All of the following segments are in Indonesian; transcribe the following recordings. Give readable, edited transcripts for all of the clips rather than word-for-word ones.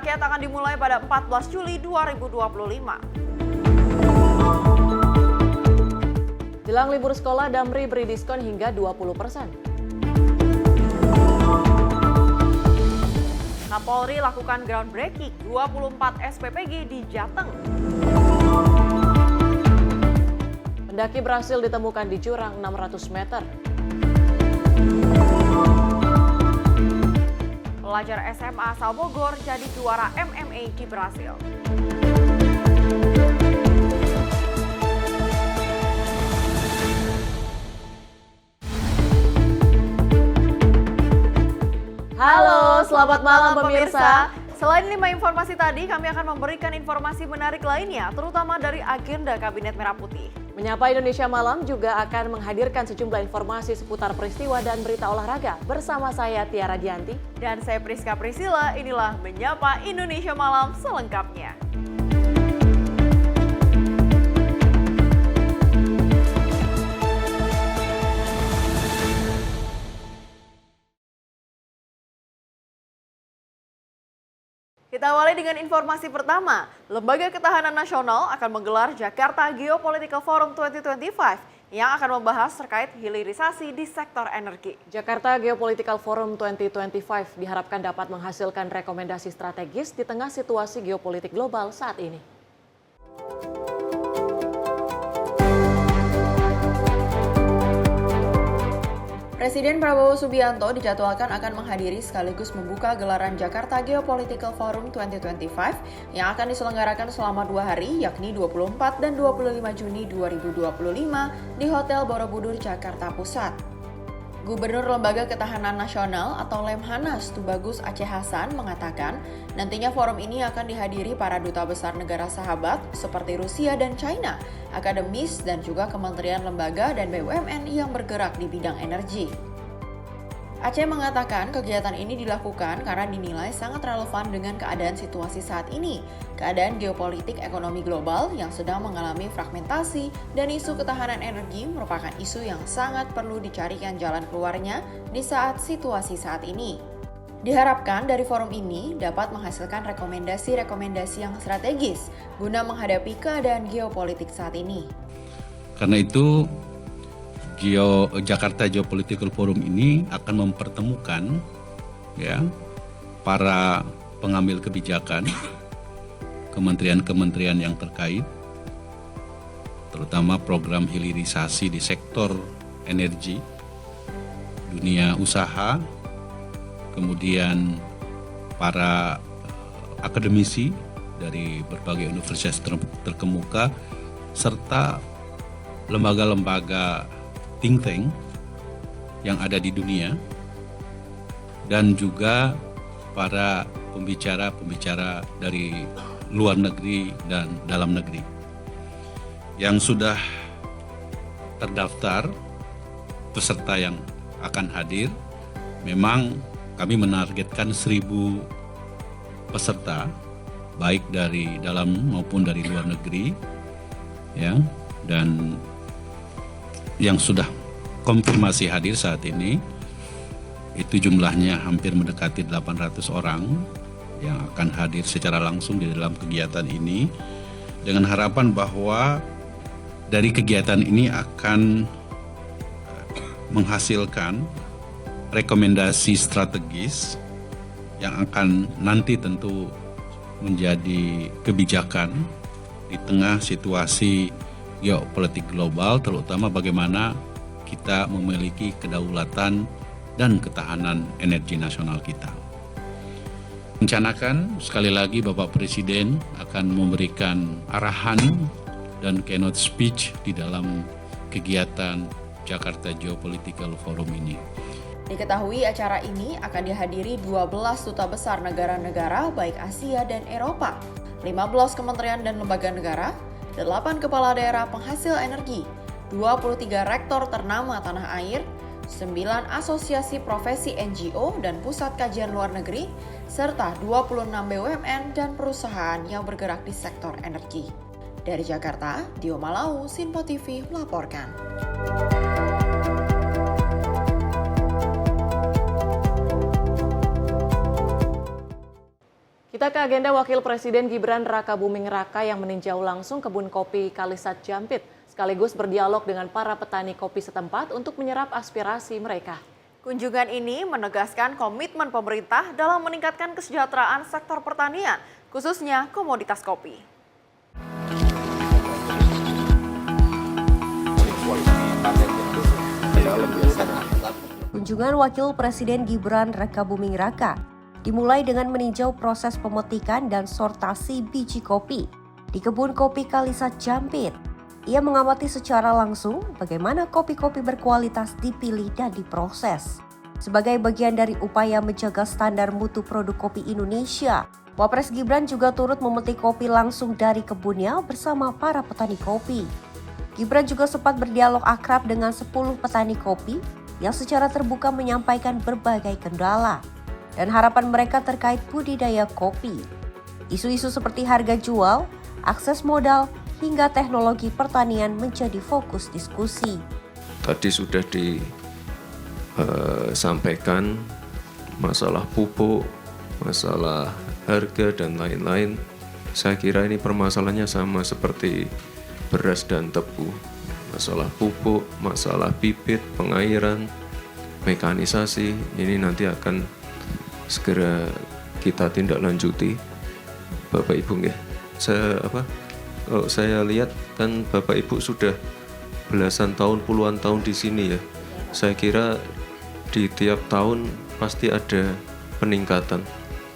rakyat akan dimulai pada 14 Juli 2025. Jelang libur sekolah, Damri beri diskon hingga 20%. Kapolri lakukan groundbreaking 24 SPPG di Jateng. Pendaki berhasil ditemukan di jurang 600 meter. Pelajar SMA asal Bogor jadi juara MMA di Brasil. Halo, selamat malam pemirsa. Selain 5 informasi tadi, kami akan memberikan informasi menarik lainnya, terutama dari agenda Kabinet Merah Putih. Menyapa Indonesia Malam juga akan menghadirkan sejumlah informasi seputar peristiwa dan berita olahraga. Bersama saya Tiara Dianti. Dan saya Priska Priscilla, inilah Menyapa Indonesia Malam selengkapnya. Kita awali dengan informasi pertama. Lembaga Ketahanan Nasional akan menggelar Jakarta Geopolitical Forum 2025 yang akan membahas terkait hilirisasi di sektor energi. Jakarta Geopolitical Forum 2025 diharapkan dapat menghasilkan rekomendasi strategis di tengah situasi geopolitik global saat ini. Presiden Prabowo Subianto dijadwalkan akan menghadiri sekaligus membuka gelaran Jakarta Geopolitical Forum 2025 yang akan diselenggarakan selama 2 hari, yakni 24 dan 25 Juni 2025 di Hotel Borobudur, Jakarta Pusat. Gubernur Lembaga Ketahanan Nasional atau Lemhanas Tubagus Aceh Hasan mengatakan nantinya forum ini akan dihadiri para duta besar negara sahabat seperti Rusia dan China, akademis dan juga kementerian lembaga dan BUMN yang bergerak di bidang energi. Aceh mengatakan kegiatan ini dilakukan karena dinilai sangat relevan dengan keadaan situasi saat ini, keadaan geopolitik ekonomi global yang sedang mengalami fragmentasi dan isu ketahanan energi merupakan isu yang sangat perlu dicarikan jalan keluarnya di saat situasi saat ini. Diharapkan dari forum ini dapat menghasilkan rekomendasi-rekomendasi yang strategis guna menghadapi keadaan geopolitik saat ini. Karena itu Jakarta Geopolitical Forum ini akan mempertemukan para pengambil kebijakan, kementerian-kementerian yang terkait, terutama program hilirisasi di sektor energi, dunia usaha, kemudian para akademisi dari berbagai universitas terkemuka, serta lembaga-lembaga think tank yang ada di dunia, dan juga para pembicara-pembicara dari luar negeri dan dalam negeri yang sudah terdaftar peserta yang akan hadir. Memang kami menargetkan 1.000 peserta baik dari dalam maupun dari luar negeri, dan yang sudah konfirmasi hadir saat ini itu jumlahnya hampir mendekati 800 orang yang akan hadir secara langsung di dalam kegiatan ini, dengan harapan bahwa dari kegiatan ini akan menghasilkan rekomendasi strategis yang akan nanti tentu menjadi kebijakan di tengah situasi geopolitik global, terutama bagaimana kita memiliki kedaulatan dan ketahanan energi nasional kita. Rencanakan sekali lagi Bapak Presiden akan memberikan arahan dan keynote speech di dalam kegiatan Jakarta Geopolitical Forum ini. Diketahui acara ini akan dihadiri 12 duta besar negara-negara baik Asia dan Eropa, 15 kementerian dan lembaga negara, 8 kepala daerah penghasil energi, 23 rektor ternama tanah air, 9 asosiasi profesi NGO dan pusat kajian luar negeri, serta 26 BUMN dan perusahaan yang bergerak di sektor energi. Dari Jakarta, Dio Malau, Sinpo TV melaporkan. Kita Kita ke agenda Wakil Presiden Gibran Rakabuming Raka yang meninjau langsung kebun kopi Kalisat Jampit, sekaligus berdialog dengan para petani kopi setempat untuk menyerap aspirasi mereka. Kunjungan ini menegaskan komitmen pemerintah dalam meningkatkan kesejahteraan sektor pertanian, khususnya komoditas kopi. Kunjungan Wakil Presiden Gibran Rakabuming Raka dimulai dengan meninjau proses pemetikan dan sortasi biji kopi di kebun kopi Kalisat Jampit. Ia mengamati secara langsung bagaimana kopi-kopi berkualitas dipilih dan diproses. Sebagai bagian dari upaya menjaga standar mutu produk kopi Indonesia, Wapres Gibran juga turut memetik kopi langsung dari kebunnya bersama para petani kopi. Gibran juga sempat berdialog akrab dengan 10 petani kopi yang secara terbuka menyampaikan berbagai kendala dan harapan mereka terkait budidaya kopi. Isu-isu seperti harga jual, akses modal, hingga teknologi pertanian menjadi fokus diskusi. Tadi sudah disampaikan masalah pupuk, masalah harga, dan lain-lain. Saya kira ini permasalahannya sama seperti beras dan tebu. Masalah pupuk, masalah bibit, pengairan, mekanisasi, ini nanti akan segera kita tindak lanjuti, Bapak Ibu ya. Kalau saya lihat kan Bapak Ibu sudah belasan tahun, puluhan tahun di sini ya. Saya kira di tiap tahun pasti ada peningkatan.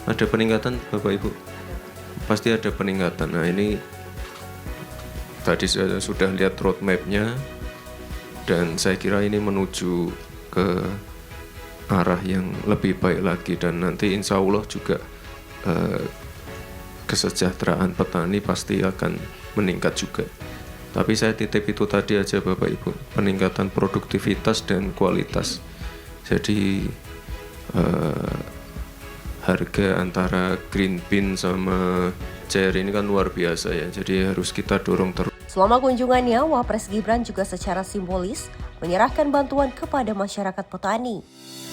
Ada peningkatan Bapak Ibu? Pasti ada peningkatan. Nah ini tadi saya sudah lihat roadmap-nya dan saya kira ini menuju ke arah yang lebih baik lagi, dan nanti insya Allah juga kesejahteraan petani pasti akan meningkat juga. Tapi saya titip itu tadi aja Bapak Ibu, peningkatan produktivitas dan kualitas. Jadi harga antara green bean sama cherry ini kan luar biasa ya, jadi harus kita dorong terus. Selama kunjungannya, Wapres Gibran juga secara simbolis menyerahkan bantuan kepada masyarakat petani.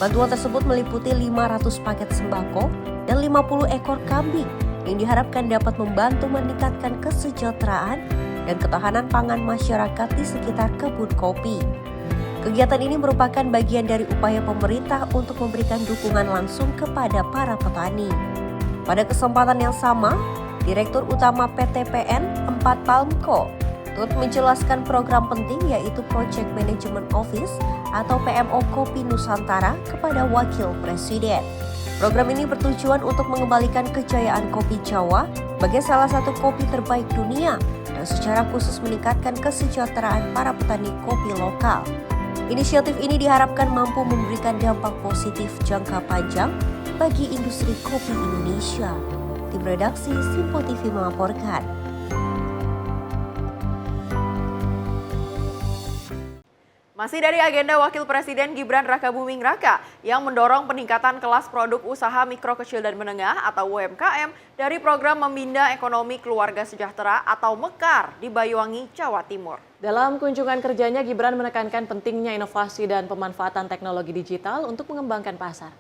Bantuan tersebut meliputi 500 paket sembako dan 50 ekor kambing yang diharapkan dapat membantu meningkatkan kesejahteraan dan ketahanan pangan masyarakat di sekitar kebun kopi. Kegiatan ini merupakan bagian dari upaya pemerintah untuk memberikan dukungan langsung kepada para petani. Pada kesempatan yang sama, Direktur Utama PT PN 4 Palmco turut menjelaskan program penting yaitu Project Management Office atau PMO Kopi Nusantara kepada Wakil Presiden. Program ini bertujuan untuk mengembalikan kejayaan kopi Jawa sebagai salah satu kopi terbaik dunia dan secara khusus meningkatkan kesejahteraan para petani kopi lokal. Inisiatif ini diharapkan mampu memberikan dampak positif jangka panjang bagi industri kopi Indonesia. Tim redaksi Simpo TV melaporkan. Masih dari agenda Wakil Presiden Gibran Rakabuming Raka yang mendorong peningkatan kelas produk usaha mikro kecil dan menengah atau UMKM dari program Membina Ekonomi Keluarga Sejahtera atau MEKAR di Banyuwangi, Jawa Timur. Dalam kunjungan kerjanya, Gibran menekankan pentingnya inovasi dan pemanfaatan teknologi digital untuk mengembangkan pasar.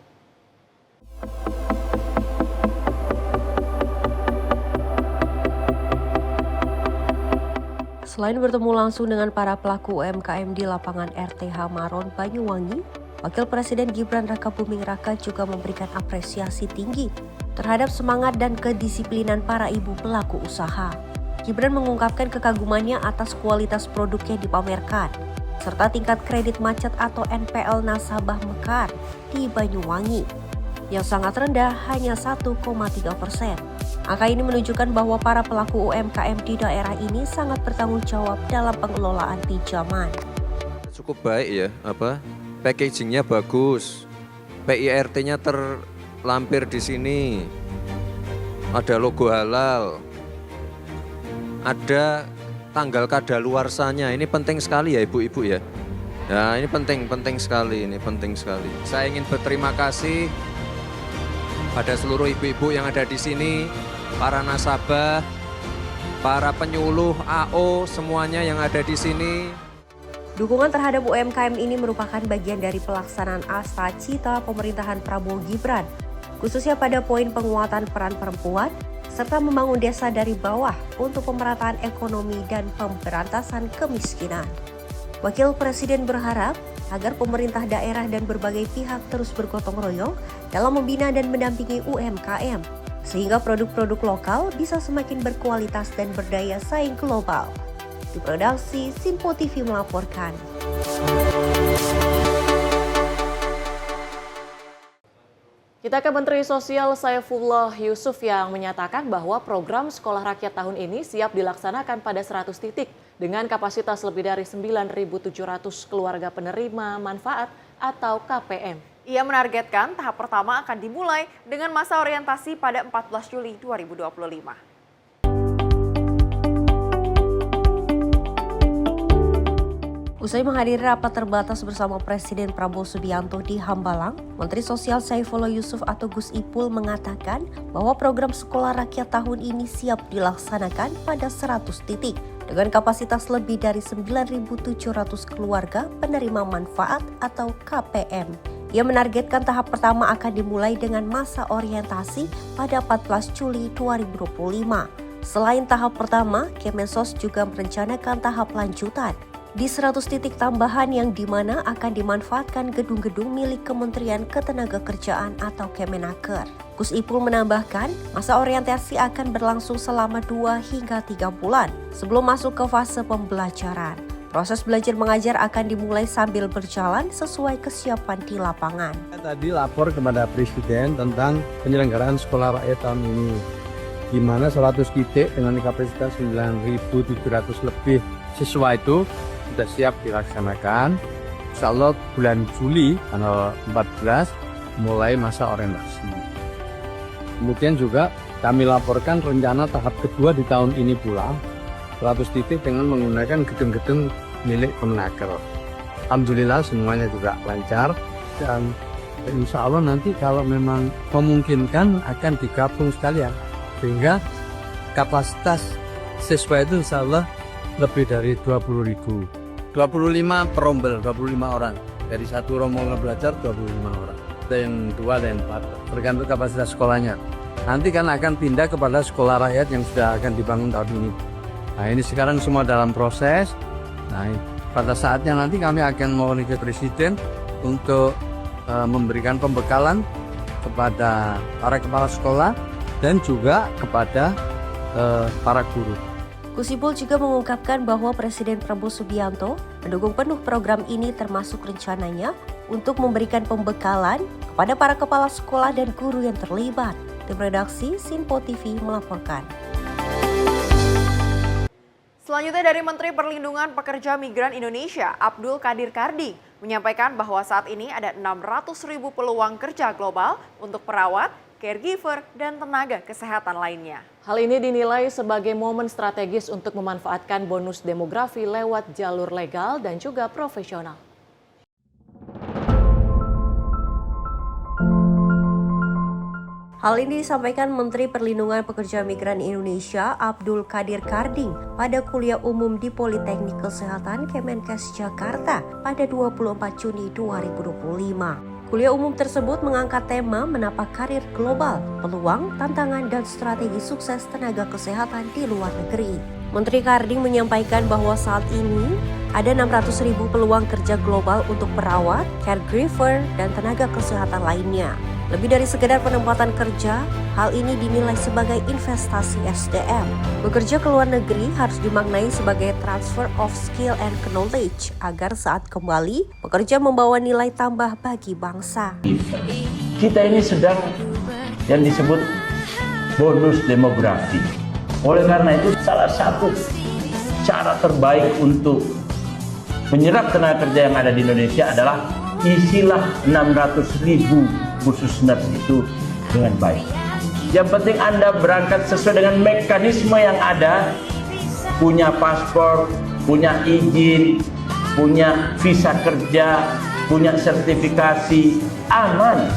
Selain bertemu langsung dengan para pelaku UMKM di lapangan RTH Maron, Banyuwangi, Wakil Presiden Gibran Rakabuming Raka juga memberikan apresiasi tinggi terhadap semangat dan kedisiplinan para ibu pelaku usaha. Gibran mengungkapkan kekagumannya atas kualitas produk yang dipamerkan, serta tingkat kredit macet atau NPL nasabah MEKAR di Banyuwangi, yang sangat rendah hanya 1,3%. Angka ini menunjukkan bahwa para pelaku UMKM di daerah ini sangat bertanggung jawab dalam pengelolaan pinjaman. Cukup baik ya, packagingnya bagus, PIRT-nya terlampir di sini, ada logo halal, ada tanggal kadaluarsanya. Ini penting sekali ya ibu-ibu ya. Ya ini penting sekali, ini penting sekali. Saya ingin berterima kasih pada seluruh ibu-ibu yang ada di sini, para nasabah, para penyuluh AO, semuanya yang ada di sini. Dukungan terhadap UMKM ini merupakan bagian dari pelaksanaan Asa Cita pemerintahan Prabowo Gibran. khususnya pada poin penguatan peran perempuan, serta membangun desa dari bawah untuk pemerataan ekonomi dan pemberantasan kemiskinan. Wakil Presiden berharap agar pemerintah daerah dan berbagai pihak terus bergotong royong dalam membina dan mendampingi UMKM, sehingga produk-produk lokal bisa semakin berkualitas dan berdaya saing global. Di produksi, Simpo TV melaporkan. Kita ke Menteri Sosial Saifullah Yusuf yang menyatakan bahwa program Sekolah Rakyat tahun ini siap dilaksanakan pada 100 titik dengan kapasitas lebih dari 9.700 keluarga penerima manfaat atau KPM. Ia menargetkan tahap pertama akan dimulai dengan masa orientasi pada 14 Juli 2025. Usai menghadiri rapat terbatas bersama Presiden Prabowo Subianto di Hambalang, Menteri Sosial Saifullah Yusuf atau Gus Ipul mengatakan bahwa program Sekolah Rakyat tahun ini siap dilaksanakan pada 100 titik dengan kapasitas lebih dari 9.700 keluarga penerima manfaat atau KPM. Ia menargetkan tahap pertama akan dimulai dengan masa orientasi pada 14 Juli 2025. Selain tahap pertama, Kemensos juga merencanakan tahap lanjutan di 100 titik tambahan yang dimana akan dimanfaatkan gedung-gedung milik Kementerian Ketenagakerjaan atau Kemenaker. Gus Ipul menambahkan, masa orientasi akan berlangsung selama 2 hingga 3 bulan sebelum masuk ke fase pembelajaran. Proses belajar mengajar akan dimulai sambil berjalan sesuai kesiapan di lapangan. Tadi lapor kepada Presiden tentang penyelenggaraan Sekolah Rakyat tahun ini, di mana 100 titik dengan kapasitas 9.700 lebih siswa itu sudah siap dilaksanakan. Insya Allah bulan Juli tanggal 14 mulai masa orientasi. Kemudian juga kami laporkan rencana tahap kedua di tahun ini pula 100 titik dengan menggunakan gedung-gedung milik Kemenaker. Alhamdulillah semuanya juga lancar dan insya Allah nanti kalau memang memungkinkan akan digabung sekalian sehingga kapasitas siswa itu insya Allah lebih dari 20.000. 25 perombel, 25 orang. Dari satu rombongan belajar 25 orang. Ada yang 2, ada yang 4. Tergantung kapasitas sekolahnya. Nanti kan akan pindah kepada sekolah rakyat yang sudah akan dibangun tahun ini. Nah ini sekarang semua dalam proses. Nah pada saatnya nanti kami akan mohon ke Presiden untuk memberikan pembekalan kepada para kepala sekolah dan juga kepada para guru. Gus Ipul juga mengungkapkan bahwa Presiden Prabowo Subianto mendukung penuh program ini termasuk rencananya untuk memberikan pembekalan kepada para kepala sekolah dan guru yang terlibat. Tim redaksi Simpo TV melaporkan. Selanjutnya dari Menteri Perlindungan Pekerja Migran Indonesia, Abdul Qadir Karding, menyampaikan bahwa saat ini ada 600.000 peluang kerja global untuk perawat, caregiver, dan tenaga kesehatan lainnya. Hal ini dinilai sebagai momen strategis untuk memanfaatkan bonus demografi lewat jalur legal dan juga profesional. Hal ini disampaikan Menteri Perlindungan Pekerja Migran Indonesia Abdul Qadir Karding pada kuliah umum di Politeknik Kesehatan Kemenkes Jakarta pada 24 Juni 2025. Kuliah umum tersebut mengangkat tema menapak karir global, peluang, tantangan, dan strategi sukses tenaga kesehatan di luar negeri. Menteri Karding menyampaikan bahwa saat ini ada 600.000 peluang kerja global untuk perawat, caregiver, dan tenaga kesehatan lainnya. Lebih dari sekedar penempatan kerja, hal ini dinilai sebagai investasi SDM. Bekerja ke luar negeri harus dimaknai sebagai transfer of skill and knowledge agar saat kembali, pekerja membawa nilai tambah bagi bangsa. Kita ini sedang yang disebut bonus demografi. Oleh karena itu salah satu cara terbaik untuk menyerap tenaga kerja yang ada di Indonesia adalah isilah 600.000 khusus nurse itu dengan baik. Yang penting Anda berangkat sesuai dengan mekanisme yang ada, punya paspor, punya izin, punya visa kerja, punya sertifikasi, aman.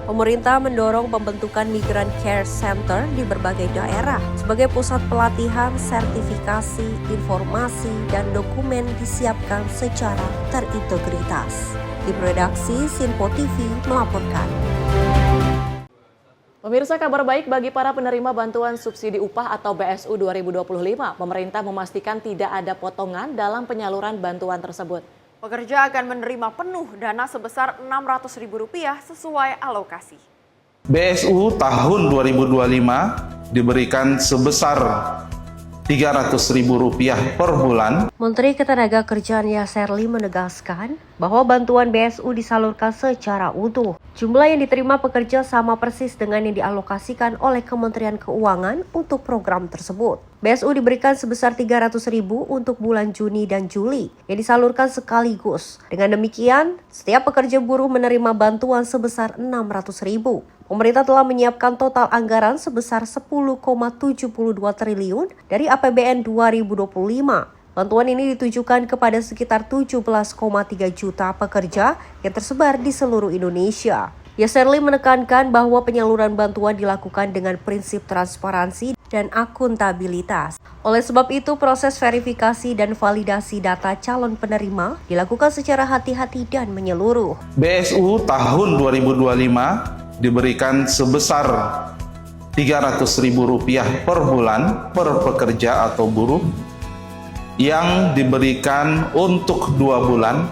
Pemerintah mendorong pembentukan Migrant Care Center di berbagai daerah sebagai pusat pelatihan, sertifikasi, informasi, dan dokumen disiapkan secara terintegritas. Tim redaksi Simpo TV melaporkan. Pemirsa, kabar baik bagi para penerima bantuan subsidi upah atau BSU 2025. Pemerintah memastikan tidak ada potongan dalam penyaluran bantuan tersebut. Pekerja akan menerima penuh dana sebesar Rp600.000 sesuai alokasi. BSU tahun 2025 diberikan sebesar Rp300.000 per bulan. Menteri Ketenagakerjaan Yasserli menegaskan bahwa bantuan BSU disalurkan secara utuh. Jumlah yang diterima pekerja sama persis dengan yang dialokasikan oleh Kementerian Keuangan untuk program tersebut. BSU diberikan sebesar Rp300.000 untuk bulan Juni dan Juli yang disalurkan sekaligus. Dengan demikian, setiap pekerja buruh menerima bantuan sebesar Rp600.000. Pemerintah telah menyiapkan total anggaran sebesar 10,72 triliun dari APBN 2025. Bantuan ini ditujukan kepada sekitar 17,3 juta pekerja yang tersebar di seluruh Indonesia. Yasserli menekankan bahwa penyaluran bantuan dilakukan dengan prinsip transparansi dan akuntabilitas. Oleh sebab itu, proses verifikasi dan validasi data calon penerima dilakukan secara hati-hati dan menyeluruh. BSU tahun 2025 diberikan sebesar Rp300.000 per bulan per pekerja atau buruh yang diberikan untuk 2 bulan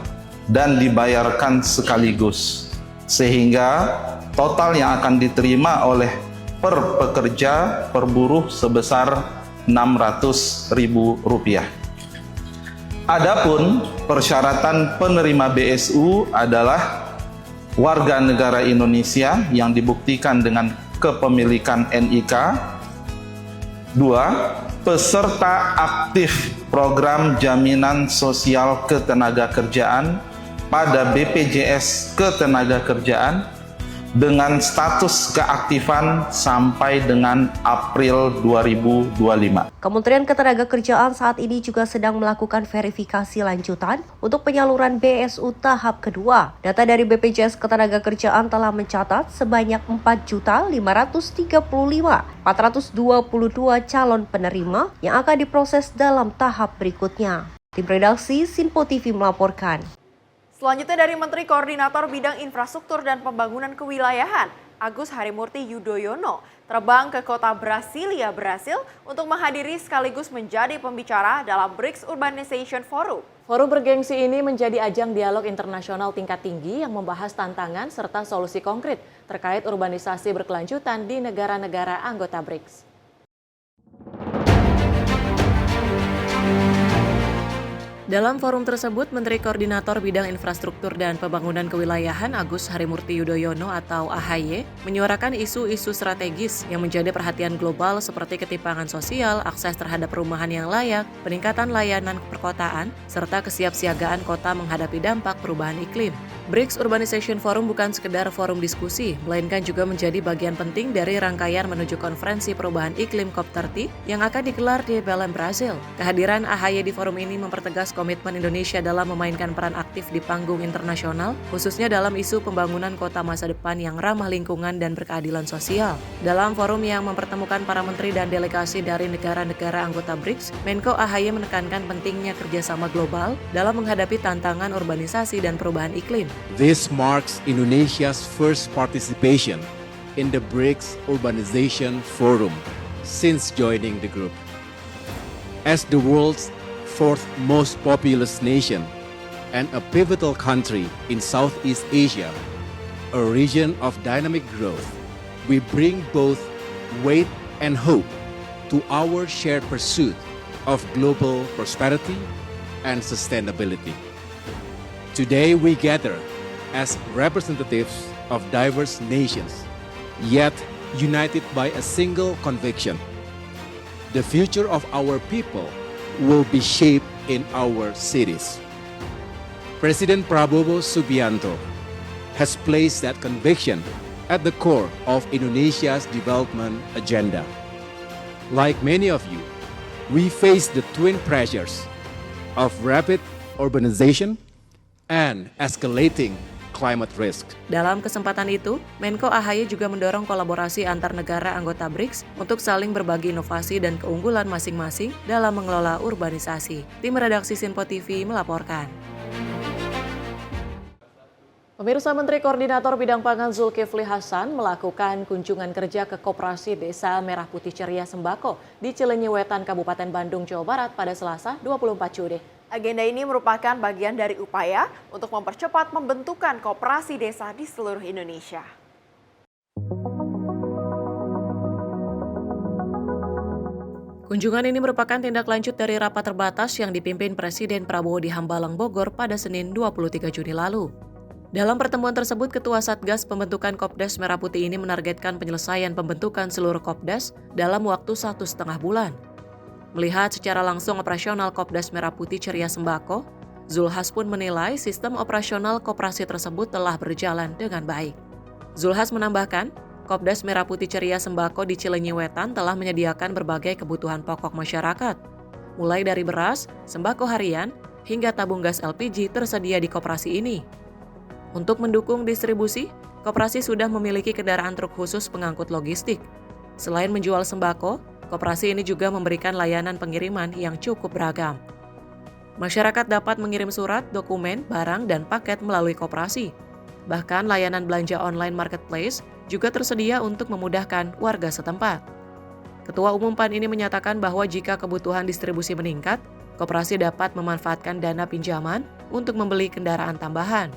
dan dibayarkan sekaligus, sehingga total yang akan diterima oleh per pekerja per buruh sebesar Rp600.000. Adapun persyaratan penerima BSU adalah warga negara Indonesia yang dibuktikan dengan kepemilikan NIK. 2. Peserta aktif program jaminan sosial ketenagakerjaan pada BPJS Ketenagakerjaan dengan status keaktifan sampai dengan April 2025. Kementerian Ketenagakerjaan saat ini juga sedang melakukan verifikasi lanjutan untuk penyaluran BSU tahap kedua. Data dari BPJS Ketenagakerjaan telah mencatat sebanyak 4.535.422 calon penerima yang akan diproses dalam tahap berikutnya. Tim redaksi Sinpo TV melaporkan. Selanjutnya dari Menteri Koordinator Bidang Infrastruktur dan Pembangunan Kewilayahan, Agus Harimurti Yudhoyono, terbang ke kota Brasilia, Brasil untuk menghadiri sekaligus menjadi pembicara dalam BRICS Urbanization Forum. Forum bergengsi ini menjadi ajang dialog internasional tingkat tinggi yang membahas tantangan serta solusi konkret terkait urbanisasi berkelanjutan di negara-negara anggota BRICS. Dalam forum tersebut, Menteri Koordinator Bidang Infrastruktur dan Pembangunan Kewilayahan Agus Harimurti Yudhoyono atau AHY menyuarakan isu-isu strategis yang menjadi perhatian global seperti ketimpangan sosial, akses terhadap perumahan yang layak, peningkatan layanan perkotaan, serta kesiapsiagaan kota menghadapi dampak perubahan iklim. BRICS Urbanization Forum bukan sekedar forum diskusi, melainkan juga menjadi bagian penting dari rangkaian menuju konferensi perubahan iklim COP30 yang akan digelar di Belém, Brasil. Kehadiran AHY di forum ini mempertegas komitmen Indonesia dalam memainkan peran aktif di panggung internasional, khususnya dalam isu pembangunan kota masa depan yang ramah lingkungan dan berkeadilan sosial. Dalam forum yang mempertemukan para menteri dan delegasi dari negara-negara anggota BRICS, Menko AHY menekankan pentingnya kerjasama global dalam menghadapi tantangan urbanisasi dan perubahan iklim. This marks Indonesia's first participation in the BRICS Urbanization Forum since joining the group. As the world's fourth most populous nation and a pivotal country in Southeast Asia, a region of dynamic growth, we bring both weight and hope to our shared pursuit of global prosperity and sustainability. Today we gather as representatives of diverse nations, yet united by a single conviction. The future of our people will be shaped in our cities. President Prabowo Subianto has placed that conviction at the core of Indonesia's development agenda. Like many of you, we face the twin pressures of rapid urbanization and escalating climate risk. Dalam kesempatan itu, Menko AHY juga mendorong kolaborasi antar negara anggota BRICS untuk saling berbagi inovasi dan keunggulan masing-masing dalam mengelola urbanisasi. Tim redaksi Sinpo TV melaporkan. Pemirsa, Menteri Koordinator Bidang Pangan Zulkifli Hasan melakukan kunjungan kerja ke Koperasi Desa Merah Putih Ceria Sembako di Cileunyi Wetan, Kabupaten Bandung, Jawa Barat pada Selasa 24 Juni. Agenda ini merupakan bagian dari upaya untuk mempercepat pembentukan koperasi desa di seluruh Indonesia. Kunjungan ini merupakan tindak lanjut dari rapat terbatas yang dipimpin Presiden Prabowo di Hambalang, Bogor pada Senin 23 Juni lalu. Dalam pertemuan tersebut, Ketua Satgas Pembentukan Kopdes Merah Putih ini menargetkan penyelesaian pembentukan seluruh Kopdes dalam waktu 1,5 bulan. Melihat secara langsung operasional Kopdes Merah Putih Ceria Sembako, Zulhas pun menilai sistem operasional koperasi tersebut telah berjalan dengan baik. Zulhas menambahkan, Kopdes Merah Putih Ceria Sembako di Cileunyi Wetan telah menyediakan berbagai kebutuhan pokok masyarakat, mulai dari beras, sembako harian, hingga tabung gas LPG tersedia di koperasi ini. Untuk mendukung distribusi, koperasi sudah memiliki kendaraan truk khusus pengangkut logistik. Selain menjual sembako, koperasi ini juga memberikan layanan pengiriman yang cukup beragam. Masyarakat dapat mengirim surat, dokumen, barang, dan paket melalui koperasi. Bahkan layanan belanja online marketplace juga tersedia untuk memudahkan warga setempat. Ketua Umum PAN ini menyatakan bahwa jika kebutuhan distribusi meningkat, koperasi dapat memanfaatkan dana pinjaman untuk membeli kendaraan tambahan.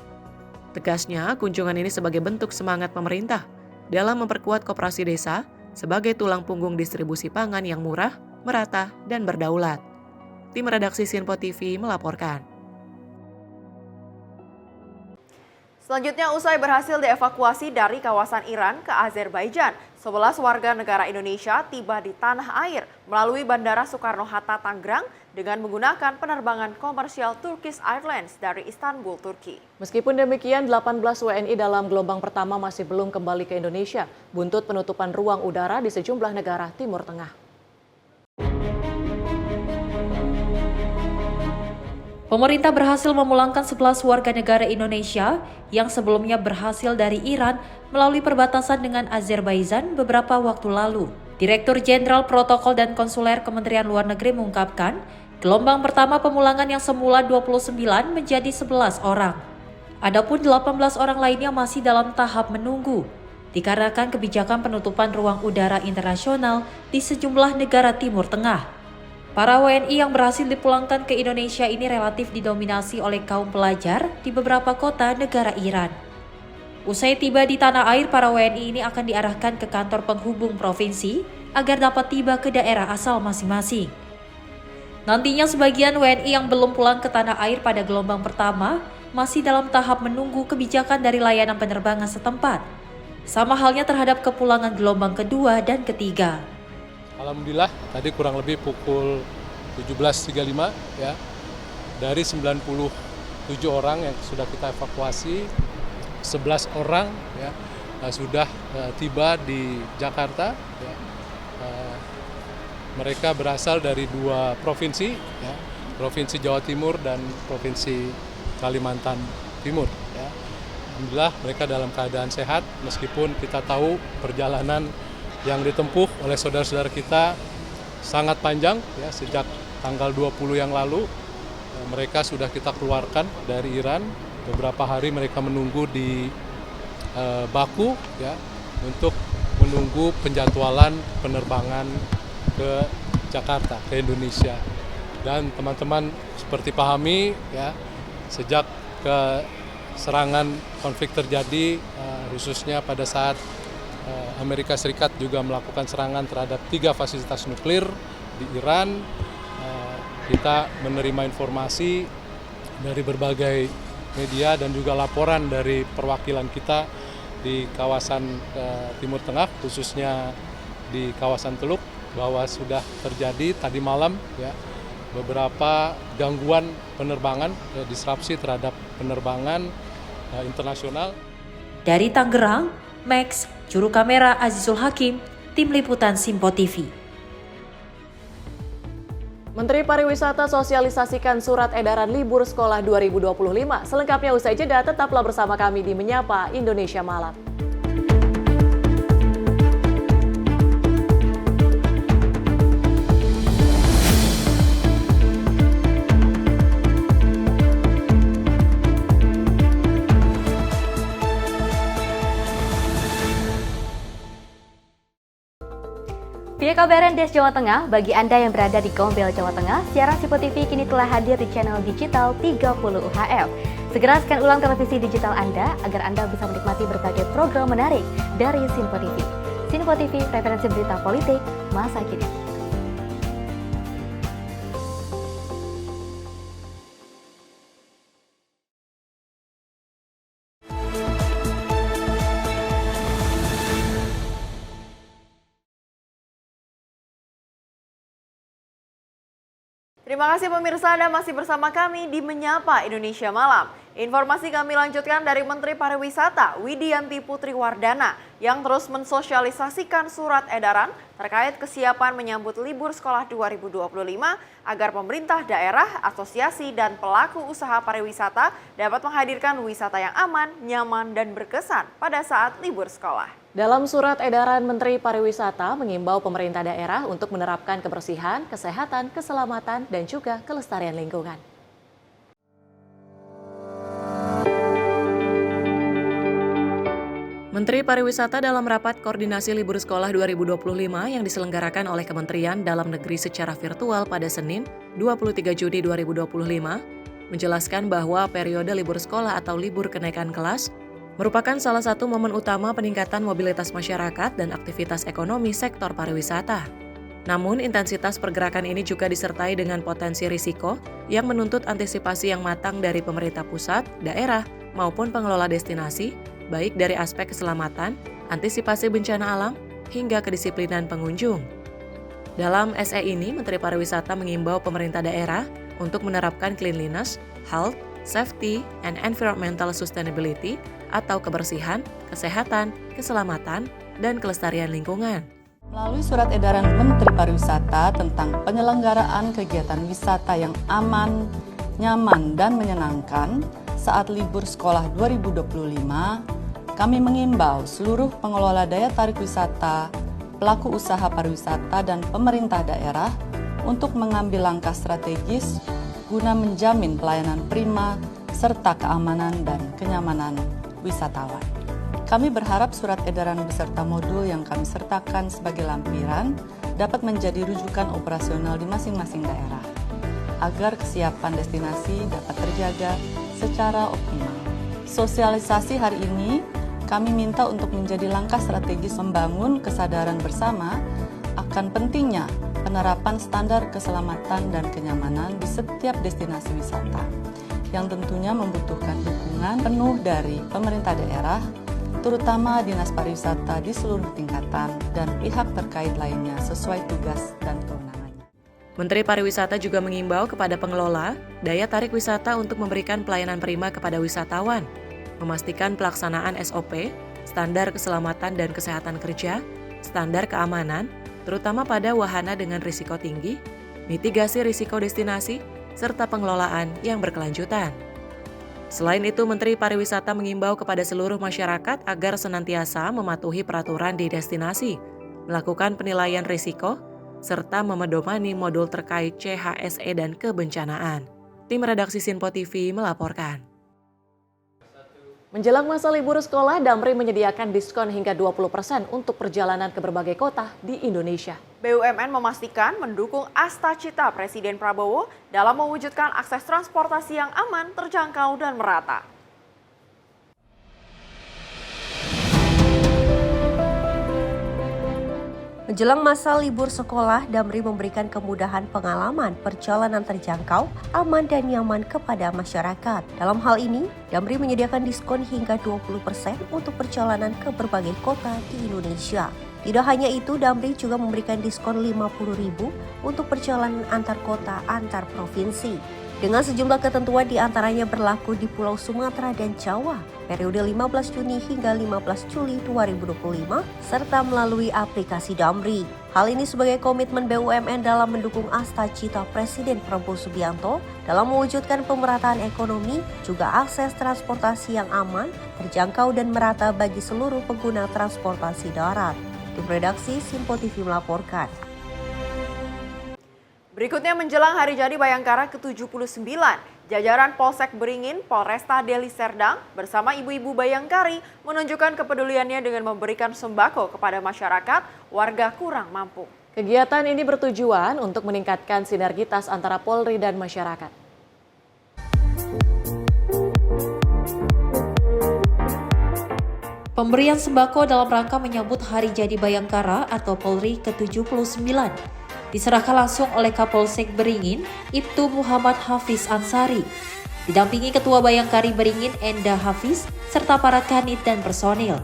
Tegasnya, kunjungan ini sebagai bentuk semangat pemerintah dalam memperkuat koperasi desa sebagai tulang punggung distribusi pangan yang murah, merata, dan berdaulat. Tim redaksi Sinpo TV melaporkan. Selanjutnya, usai berhasil dievakuasi dari kawasan Iran ke Azerbaijan, 11 warga negara Indonesia tiba di tanah air melalui Bandara Soekarno-Hatta, Tangerang dengan menggunakan penerbangan komersial Turkish Airlines dari Istanbul, Turki. Meskipun demikian, 18 WNI dalam gelombang pertama masih belum kembali ke Indonesia, buntut penutupan ruang udara di sejumlah negara Timur Tengah. Pemerintah berhasil memulangkan 11 warga negara Indonesia yang sebelumnya berhasil dari Iran melalui perbatasan dengan Azerbaijan beberapa waktu lalu. Direktur Jenderal Protokol dan Konsuler Kementerian Luar Negeri mengungkapkan, gelombang pertama pemulangan yang semula 29 menjadi 11 orang. Adapun 18 orang lainnya masih dalam tahap menunggu, dikarenakan kebijakan penutupan ruang udara internasional di sejumlah negara Timur Tengah. Para WNI yang berhasil dipulangkan ke Indonesia ini relatif didominasi oleh kaum pelajar di beberapa kota negara Iran. Usai tiba di tanah air, para WNI ini akan diarahkan ke kantor penghubung provinsi agar dapat tiba ke daerah asal masing-masing. Nantinya sebagian WNI yang belum pulang ke tanah air pada gelombang pertama masih dalam tahap menunggu kebijakan dari layanan penerbangan setempat. Sama halnya terhadap kepulangan gelombang kedua dan ketiga. Alhamdulillah tadi kurang lebih pukul 17.35 ya, dari 97 orang yang sudah kita evakuasi, 11 orang ya sudah tiba di Jakarta ya. Mereka berasal dari 2 provinsi ya, Provinsi Jawa Timur dan Provinsi Kalimantan Timur ya. Alhamdulillah mereka dalam keadaan sehat, meskipun kita tahu perjalanan yang ditempuh oleh saudara-saudara kita sangat panjang ya. Sejak tanggal 20 yang lalu mereka sudah kita keluarkan dari Iran. Beberapa hari mereka menunggu di Baku ya, untuk menunggu penjadwalan penerbangan ke Jakarta, ke Indonesia. Dan teman-teman seperti pahami ya, sejak serangan konflik terjadi, khususnya pada saat Amerika Serikat juga melakukan serangan terhadap 3 fasilitas nuklir di Iran. Kita menerima informasi dari berbagai media dan juga laporan dari perwakilan kita di kawasan Timur Tengah, khususnya di kawasan Teluk, bahwa sudah terjadi tadi malam ya beberapa gangguan penerbangan, disrupsi terhadap penerbangan internasional. Dari Tangerang, Max, juru kamera Azizul Hakim, tim liputan Sinpo TV. Menteri Pariwisata sosialisasikan surat edaran libur sekolah 2025. Selengkapnya usai jeda, tetaplah bersama kami di Menyapa Indonesia Malam. Dunia Kabaran Des Jawa Tengah, bagi Anda yang berada di Gombel, Jawa Tengah, siaran Simpo TV kini telah hadir di channel digital 30 UHF. Segera scan ulang televisi digital Anda agar Anda bisa menikmati berbagai program menarik dari Simpo TV. Simpo TV, referensi berita politik masa kini. Terima kasih pemirsa, Anda masih bersama kami di Menyapa Indonesia Malam. Informasi kami lanjutkan dari Menteri Pariwisata Widianti Putri Wardana yang terus mensosialisasikan surat edaran terkait kesiapan menyambut libur sekolah 2025 agar pemerintah daerah, asosiasi, dan pelaku usaha pariwisata dapat menghadirkan wisata yang aman, nyaman, dan berkesan pada saat libur sekolah. Dalam surat edaran, Menteri Pariwisata mengimbau pemerintah daerah untuk menerapkan kebersihan, kesehatan, keselamatan, dan juga kelestarian lingkungan. Menteri Pariwisata dalam rapat koordinasi libur sekolah 2025 yang diselenggarakan oleh Kementerian Dalam Negeri secara virtual pada Senin, 23 Juni 2025, menjelaskan bahwa periode libur sekolah atau libur kenaikan kelas merupakan salah satu momen utama peningkatan mobilitas masyarakat dan aktivitas ekonomi sektor pariwisata. Namun, intensitas pergerakan ini juga disertai dengan potensi risiko yang menuntut antisipasi yang matang dari pemerintah pusat, daerah, maupun pengelola destinasi, baik dari aspek keselamatan, antisipasi bencana alam, hingga kedisiplinan pengunjung. Dalam SE ini, Menteri Pariwisata mengimbau pemerintah daerah untuk menerapkan cleanliness, health, safety, and environmental sustainability atau kebersihan, kesehatan, keselamatan, dan kelestarian lingkungan. Melalui surat edaran Menteri Pariwisata tentang penyelenggaraan kegiatan wisata yang aman, nyaman, dan menyenangkan saat libur sekolah 2025, kami mengimbau seluruh pengelola daya tarik wisata, pelaku usaha pariwisata, dan pemerintah daerah untuk mengambil langkah strategis guna menjamin pelayanan prima serta keamanan dan kenyamanan wisatawan. Kami berharap surat edaran beserta modul yang kami sertakan sebagai lampiran dapat menjadi rujukan operasional di masing-masing daerah, agar kesiapan destinasi dapat terjaga secara optimal. Sosialisasi hari ini kami minta untuk menjadi langkah strategis membangun kesadaran bersama akan pentingnya penerapan standar keselamatan dan kenyamanan di setiap destinasi wisata, yang tentunya membutuhkan dukungan penuh dari pemerintah daerah, terutama Dinas Pariwisata di seluruh tingkatan dan pihak terkait lainnya sesuai tugas dan kewenangannya. Menteri Pariwisata juga mengimbau kepada pengelola daya tarik wisata untuk memberikan pelayanan prima kepada wisatawan, memastikan pelaksanaan SOP, standar keselamatan dan kesehatan kerja, standar keamanan, terutama pada wahana dengan risiko tinggi, mitigasi risiko destinasi, serta pengelolaan yang berkelanjutan. Selain itu, Menteri Pariwisata mengimbau kepada seluruh masyarakat agar senantiasa mematuhi peraturan di destinasi, melakukan penilaian risiko, serta memedomani modul terkait CHSE dan kebencanaan. Tim redaksi Simpo TV melaporkan. Menjelang masa libur sekolah, Damri menyediakan diskon hingga 20% untuk perjalanan ke berbagai kota di Indonesia. BUMN memastikan mendukung Asta Cita Presiden Prabowo dalam mewujudkan akses transportasi yang aman, terjangkau, dan merata. Menjelang masa libur sekolah, Damri memberikan kemudahan pengalaman perjalanan terjangkau, aman dan nyaman kepada masyarakat. Dalam hal ini, Damri menyediakan diskon hingga 20% untuk perjalanan ke berbagai kota di Indonesia. Tidak hanya itu, Damri juga memberikan diskon 50.000 untuk perjalanan antar kota antar provinsi. Dengan sejumlah ketentuan diantaranya berlaku di Pulau Sumatera dan Jawa, periode 15 Juni hingga 15 Juli 2025, serta melalui aplikasi Damri. Hal ini sebagai komitmen BUMN dalam mendukung Asta Cita Presiden Prabowo Subianto dalam mewujudkan pemerataan ekonomi, juga akses transportasi yang aman, terjangkau dan merata bagi seluruh pengguna transportasi darat. Tim redaksi Simpo TV melaporkan. Berikutnya menjelang Hari Jadi Bayangkara ke-79, jajaran Polsek Beringin, Polresta Deli Serdang bersama ibu-ibu Bayangkari menunjukkan kepeduliannya dengan memberikan sembako kepada masyarakat warga kurang mampu. Kegiatan ini bertujuan untuk meningkatkan sinergitas antara Polri dan masyarakat. Pemberian sembako dalam rangka menyambut Hari Jadi Bayangkara atau Polri ke-79 diserahkan langsung oleh Kapolsek Beringin, Ibtu Muhammad Hafiz Ansari, didampingi Ketua Bayangkari Beringin Enda Hafiz, serta para kanit dan personil.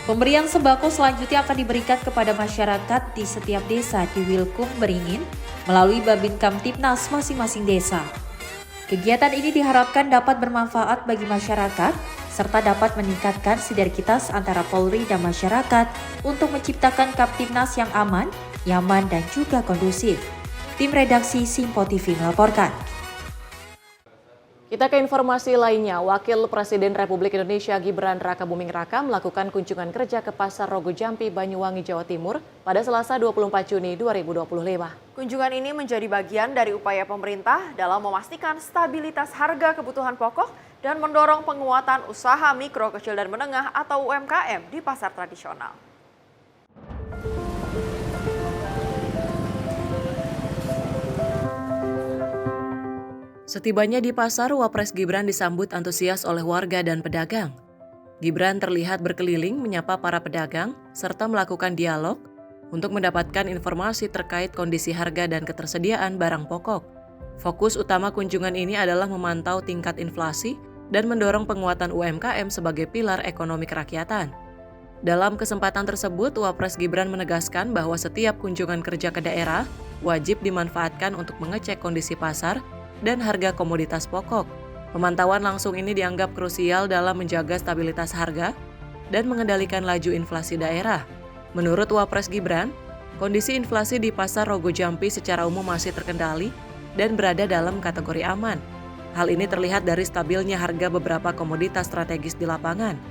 Pemberian sembako selanjutnya akan diberikan kepada masyarakat di setiap desa di Wilkum Beringin melalui Babin Kamtibnas masing-masing desa. Kegiatan ini diharapkan dapat bermanfaat bagi masyarakat serta dapat meningkatkan sinergitas antara Polri dan masyarakat untuk menciptakan Kamtibnas yang aman, nyaman, dan juga kondusif. Tim redaksi Simpo TV melaporkan. Kita ke informasi lainnya, Wakil Presiden Republik Indonesia Gibran Rakabuming Raka melakukan kunjungan kerja ke Pasar Rogo Jampi, Banyuwangi, Jawa Timur pada Selasa 24 Juni 2025. Kunjungan ini menjadi bagian dari upaya pemerintah dalam memastikan stabilitas harga kebutuhan pokok dan mendorong penguatan usaha mikro, kecil, dan menengah atau UMKM di pasar tradisional. Setibanya di pasar, Wapres Gibran disambut antusias oleh warga dan pedagang. Gibran terlihat berkeliling menyapa para pedagang serta melakukan dialog untuk mendapatkan informasi terkait kondisi harga dan ketersediaan barang pokok. Fokus utama kunjungan ini adalah memantau tingkat inflasi dan mendorong penguatan UMKM sebagai pilar ekonomi kerakyatan. Dalam kesempatan tersebut, Wapres Gibran menegaskan bahwa setiap kunjungan kerja ke daerah wajib dimanfaatkan untuk mengecek kondisi pasar dan harga komoditas pokok. Pemantauan langsung ini dianggap krusial dalam menjaga stabilitas harga dan mengendalikan laju inflasi daerah. Menurut Wapres Gibran, kondisi inflasi di Pasar Rogo Jampi secara umum masih terkendali dan berada dalam kategori aman. Hal ini terlihat dari stabilnya harga beberapa komoditas strategis di lapangan.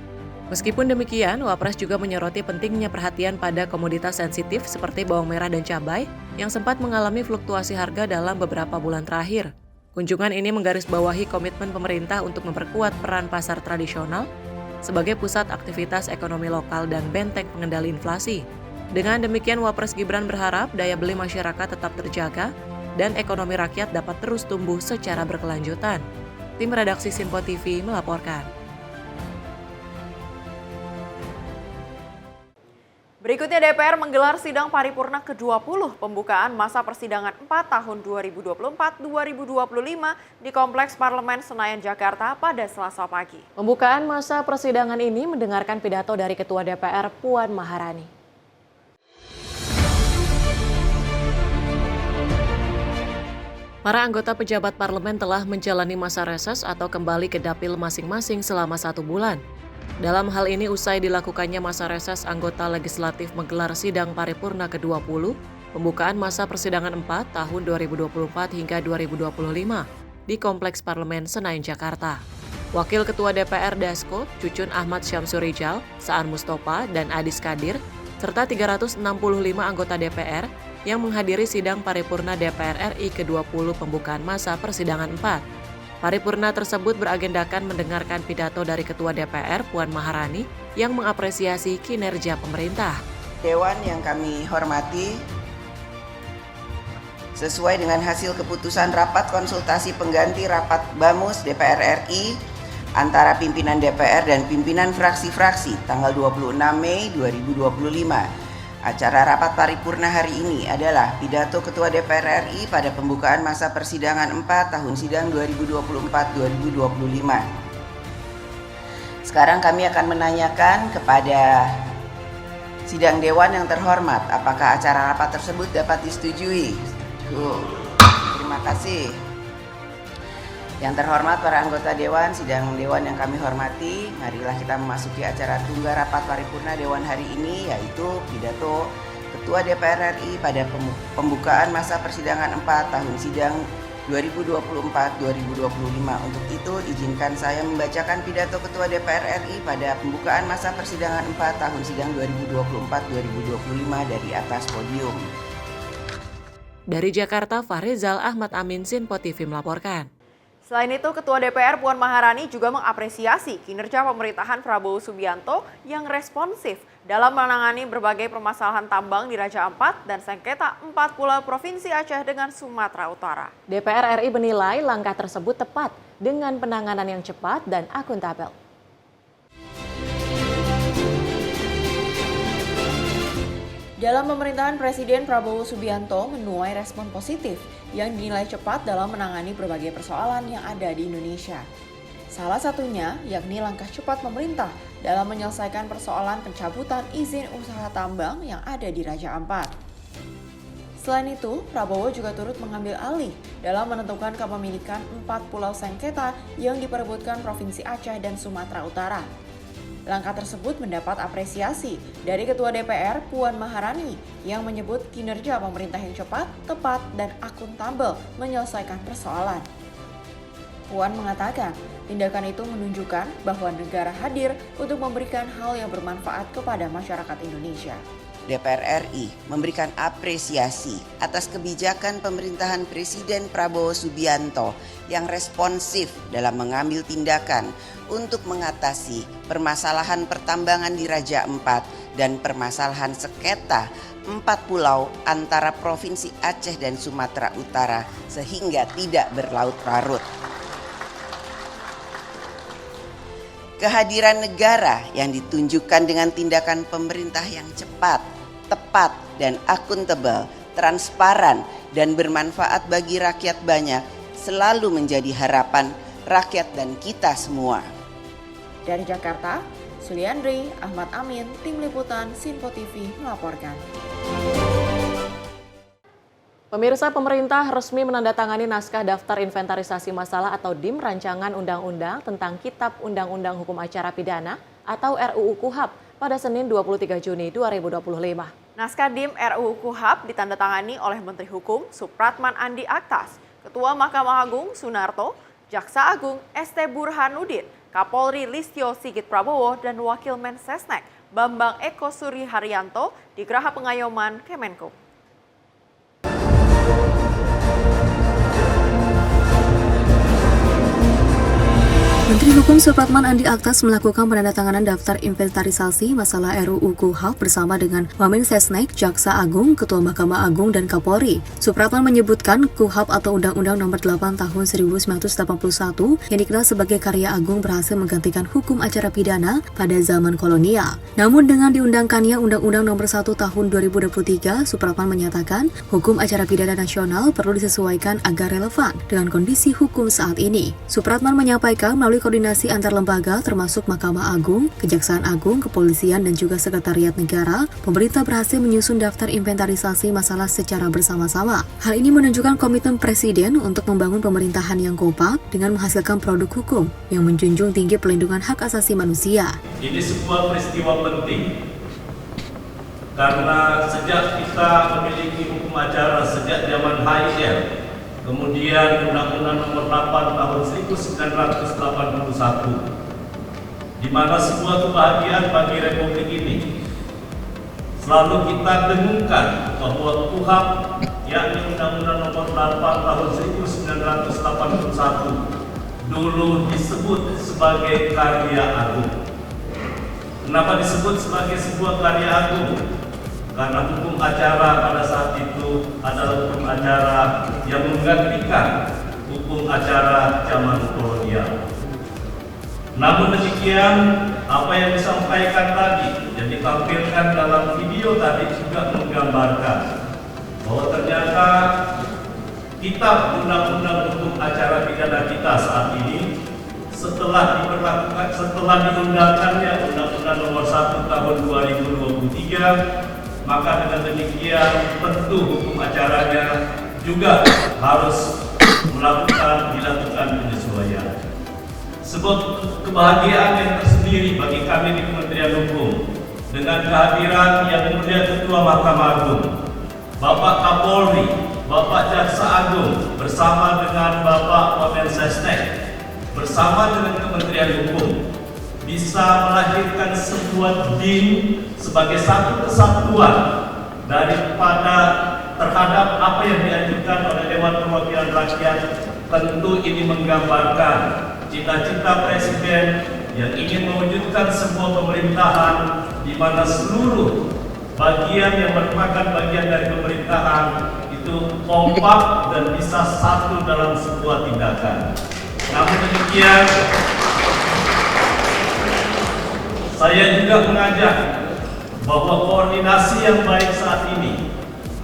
Meskipun demikian, Wapres juga menyoroti pentingnya perhatian pada komoditas sensitif seperti bawang merah dan cabai yang sempat mengalami fluktuasi harga dalam beberapa bulan terakhir. Kunjungan ini menggarisbawahi komitmen pemerintah untuk memperkuat peran pasar tradisional sebagai pusat aktivitas ekonomi lokal dan benteng pengendali inflasi. Dengan demikian, Wapres Gibran berharap daya beli masyarakat tetap terjaga dan ekonomi rakyat dapat terus tumbuh secara berkelanjutan. Tim redaksi Simpo TV melaporkan. Berikutnya DPR menggelar sidang paripurna ke-20 pembukaan masa persidangan 4 tahun 2024-2025 di Kompleks Parlemen Senayan, Jakarta pada Selasa pagi. Pembukaan masa persidangan ini mendengarkan pidato dari Ketua DPR Puan Maharani. Para anggota pejabat parlemen telah menjalani masa reses atau kembali ke dapil masing-masing selama 1 bulan. Dalam hal ini, usai dilakukannya masa reses, anggota legislatif menggelar sidang paripurna ke-20, pembukaan masa persidangan 4 tahun 2024 hingga 2025 di Kompleks Parlemen Senayan, Jakarta. Wakil Ketua DPR Dasko, Cucun Ahmad Syamsurijal, Saan Mustofa, dan Adis Kadir, serta 365 anggota DPR yang menghadiri sidang paripurna DPR RI ke-20 pembukaan masa persidangan 4. Paripurna tersebut beragendakan mendengarkan pidato dari Ketua DPR Puan Maharani yang mengapresiasi kinerja pemerintah. Dewan yang kami hormati, sesuai dengan hasil keputusan rapat konsultasi pengganti rapat BAMUS DPR RI antara pimpinan DPR dan pimpinan fraksi-fraksi tanggal 26 Mei 2025. Acara rapat paripurna hari ini adalah pidato Ketua DPR RI pada pembukaan masa persidangan 4 tahun sidang 2024-2025. Sekarang kami akan menanyakan kepada sidang Dewan yang terhormat, apakah acara rapat tersebut dapat disetujui? Terima kasih. Yang terhormat para anggota Dewan, sidang Dewan yang kami hormati, marilah kita memasuki acara tunggal rapat paripurna Dewan hari ini, yaitu pidato Ketua DPR RI pada pembukaan masa persidangan 4 tahun sidang 2024-2025. Untuk itu, izinkan saya membacakan pidato Ketua DPR RI pada pembukaan masa persidangan 4 tahun sidang 2024-2025 dari atas podium. Dari Jakarta, Fahrizal Ahmad Amin, Simpo TV melaporkan. Selain itu, Ketua DPR Puan Maharani juga mengapresiasi kinerja pemerintahan Prabowo Subianto yang responsif dalam menangani berbagai permasalahan tambang di Raja Ampat dan sengketa 4 pulau Provinsi Aceh dengan Sumatera Utara. DPR RI menilai langkah tersebut tepat dengan penanganan yang cepat dan akuntabel. Dalam pemerintahan Presiden Prabowo Subianto menuai respon positif yang dinilai cepat dalam menangani berbagai persoalan yang ada di Indonesia. Salah satunya yakni langkah cepat pemerintah dalam menyelesaikan persoalan pencabutan izin usaha tambang yang ada di Raja Ampat. Selain itu, Prabowo juga turut mengambil alih dalam menentukan kepemilikan 4 pulau sengketa yang diperebutkan Provinsi Aceh dan Sumatera Utara. Langkah tersebut mendapat apresiasi dari Ketua DPR Puan Maharani yang menyebut kinerja pemerintah yang cepat, tepat, dan akuntabel menyelesaikan persoalan. Puan mengatakan, tindakan itu menunjukkan bahwa negara hadir untuk memberikan hal yang bermanfaat kepada masyarakat Indonesia. DPR RI memberikan apresiasi atas kebijakan pemerintahan Presiden Prabowo Subianto yang responsif dalam mengambil tindakan untuk mengatasi permasalahan pertambangan di Raja Ampat dan permasalahan sengketa 4 pulau antara Provinsi Aceh dan Sumatera Utara sehingga tidak berlarut-larut. Kehadiran negara yang ditunjukkan dengan tindakan pemerintah yang cepat, tepat, dan akuntabel, transparan, dan bermanfaat bagi rakyat banyak selalu menjadi harapan rakyat dan kita semua. Dari Jakarta, Suliandri, Ahmad Amin, Tim Liputan Sinpo TV melaporkan. Pemirsa, pemerintah resmi menandatangani naskah daftar inventarisasi masalah atau DIM Rancangan Undang-Undang tentang Kitab Undang-Undang Hukum Acara Pidana atau RUU KUHAP pada Senin 23 Juni 2025. Naskah DIM RUU KUHAP ditandatangani oleh Menteri Hukum Supratman Andi Aktas, Ketua Mahkamah Agung Sunarto, Jaksa Agung ST Burhanuddin, Kapolri Listio Sigit Prabowo, dan Wakil Mensesnek Bambang Eko Suri Haryanto di Geraha Pengayoman Kemenko. Menteri Hukum Supratman Andi Aktas melakukan penandatanganan daftar inventarisasi masalah RUU KUHAP bersama dengan Wamensesnek, Jaksa Agung, Ketua Mahkamah Agung, dan Kapolri. Supratman menyebutkan KUHAP atau Undang-Undang Nomor 8 Tahun 1981 yang dikenal sebagai karya agung berhasil menggantikan hukum acara pidana pada zaman kolonial. Namun dengan diundangkannya Undang-Undang Nomor 1 Tahun 2023, Supratman menyatakan hukum acara pidana nasional perlu disesuaikan agar relevan dengan kondisi hukum saat ini. Supratman menyampaikan melalui koordinasi antar lembaga termasuk Mahkamah Agung, Kejaksaan Agung, Kepolisian, dan juga Sekretariat Negara, pemerintah berhasil menyusun daftar inventarisasi masalah secara bersama-sama. Hal ini menunjukkan komitmen Presiden untuk membangun pemerintahan yang kompak dengan menghasilkan produk hukum yang menjunjung tinggi pelindungan hak asasi manusia. Ini sebuah peristiwa penting karena sejak kita memiliki hukum acara sejak zaman HIL, kemudian Undang-Undang Nomor 8 Tahun 1981, di mana sebuah kebahagiaan bagi Republik ini. Selalu kita dengungkan bahwa KUHAP, yakni Undang-Undang Nomor 8 Tahun 1981, dulu disebut sebagai karya agung. Kenapa disebut sebagai sebuah karya agung? Karena hukum acara pada saat itu adalah hukum acara yang menggantikan hukum acara zaman kolonial. Namun demikian, apa yang disampaikan tadi, yang ditampilkan dalam video tadi juga menggambarkan bahwa ternyata Kitab Undang-Undang Hukum Acara Pidana kita saat ini setelah diberlakukan, setelah diundangkannya Undang-Undang Nomor 1 Tahun 2023, maka dengan demikian tentu hukum acaranya juga harus dilakukan penyesuaian. Sebuah kebahagiaan yang tersendiri bagi kami di Kementerian Hukum dengan kehadiran yang mulia Ketua Mahkamah Agung, Bapak Kapolri, Bapak Jaksa Agung bersama dengan Bapak Wamensesnek bersama dengan Kementerian Hukum bisa melahirkan sebuah DIM sebagai satu kesatuan daripada terhadap apa yang diajukan oleh Dewan Perwakilan Rakyat Tentu ini menggambarkan cita-cita Presiden yang ingin mewujudkan sebuah pemerintahan di mana seluruh bagian yang merupakan bagian dari pemerintahan itu kompak dan bisa satu dalam sebuah tindakan. Namun demikian, saya juga mengajak bahwa koordinasi yang baik saat ini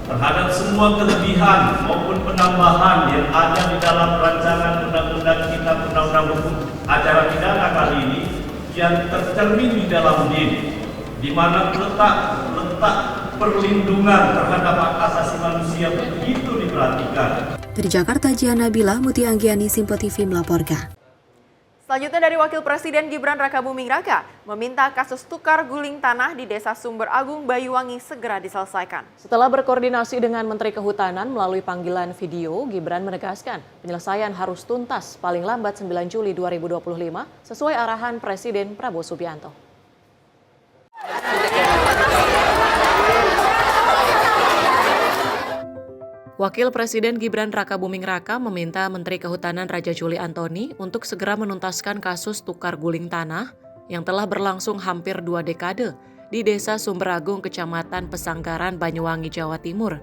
terhadap semua kelebihan maupun penambahan yang ada di dalam rancangan undang-undang kita, undang-undang hukum acara pidana kali ini yang tercermin di dalam DIN, di mana letak perlindungan terhadap hak asasi manusia begitu diperhatikan. Dari Jakarta, Jian Nabila, Mutia Anggiani, Simpo TV melaporkan. Selanjutnya dari Wakil Presiden Gibran Rakabuming Raka meminta kasus tukar guling tanah di Desa Sumber Agung, Banyuwangi segera diselesaikan. Setelah berkoordinasi dengan Menteri Kehutanan melalui panggilan video, Gibran menegaskan penyelesaian harus tuntas paling lambat 9 Juli 2025 sesuai arahan Presiden Prabowo Subianto. Wakil Presiden Gibran Rakabuming Raka meminta Menteri Kehutanan Raja Juli Antoni untuk segera menuntaskan kasus tukar guling tanah yang telah berlangsung hampir 2 dekade di Desa Sumber Agung, Kecamatan Pesanggaran, Banyuwangi, Jawa Timur.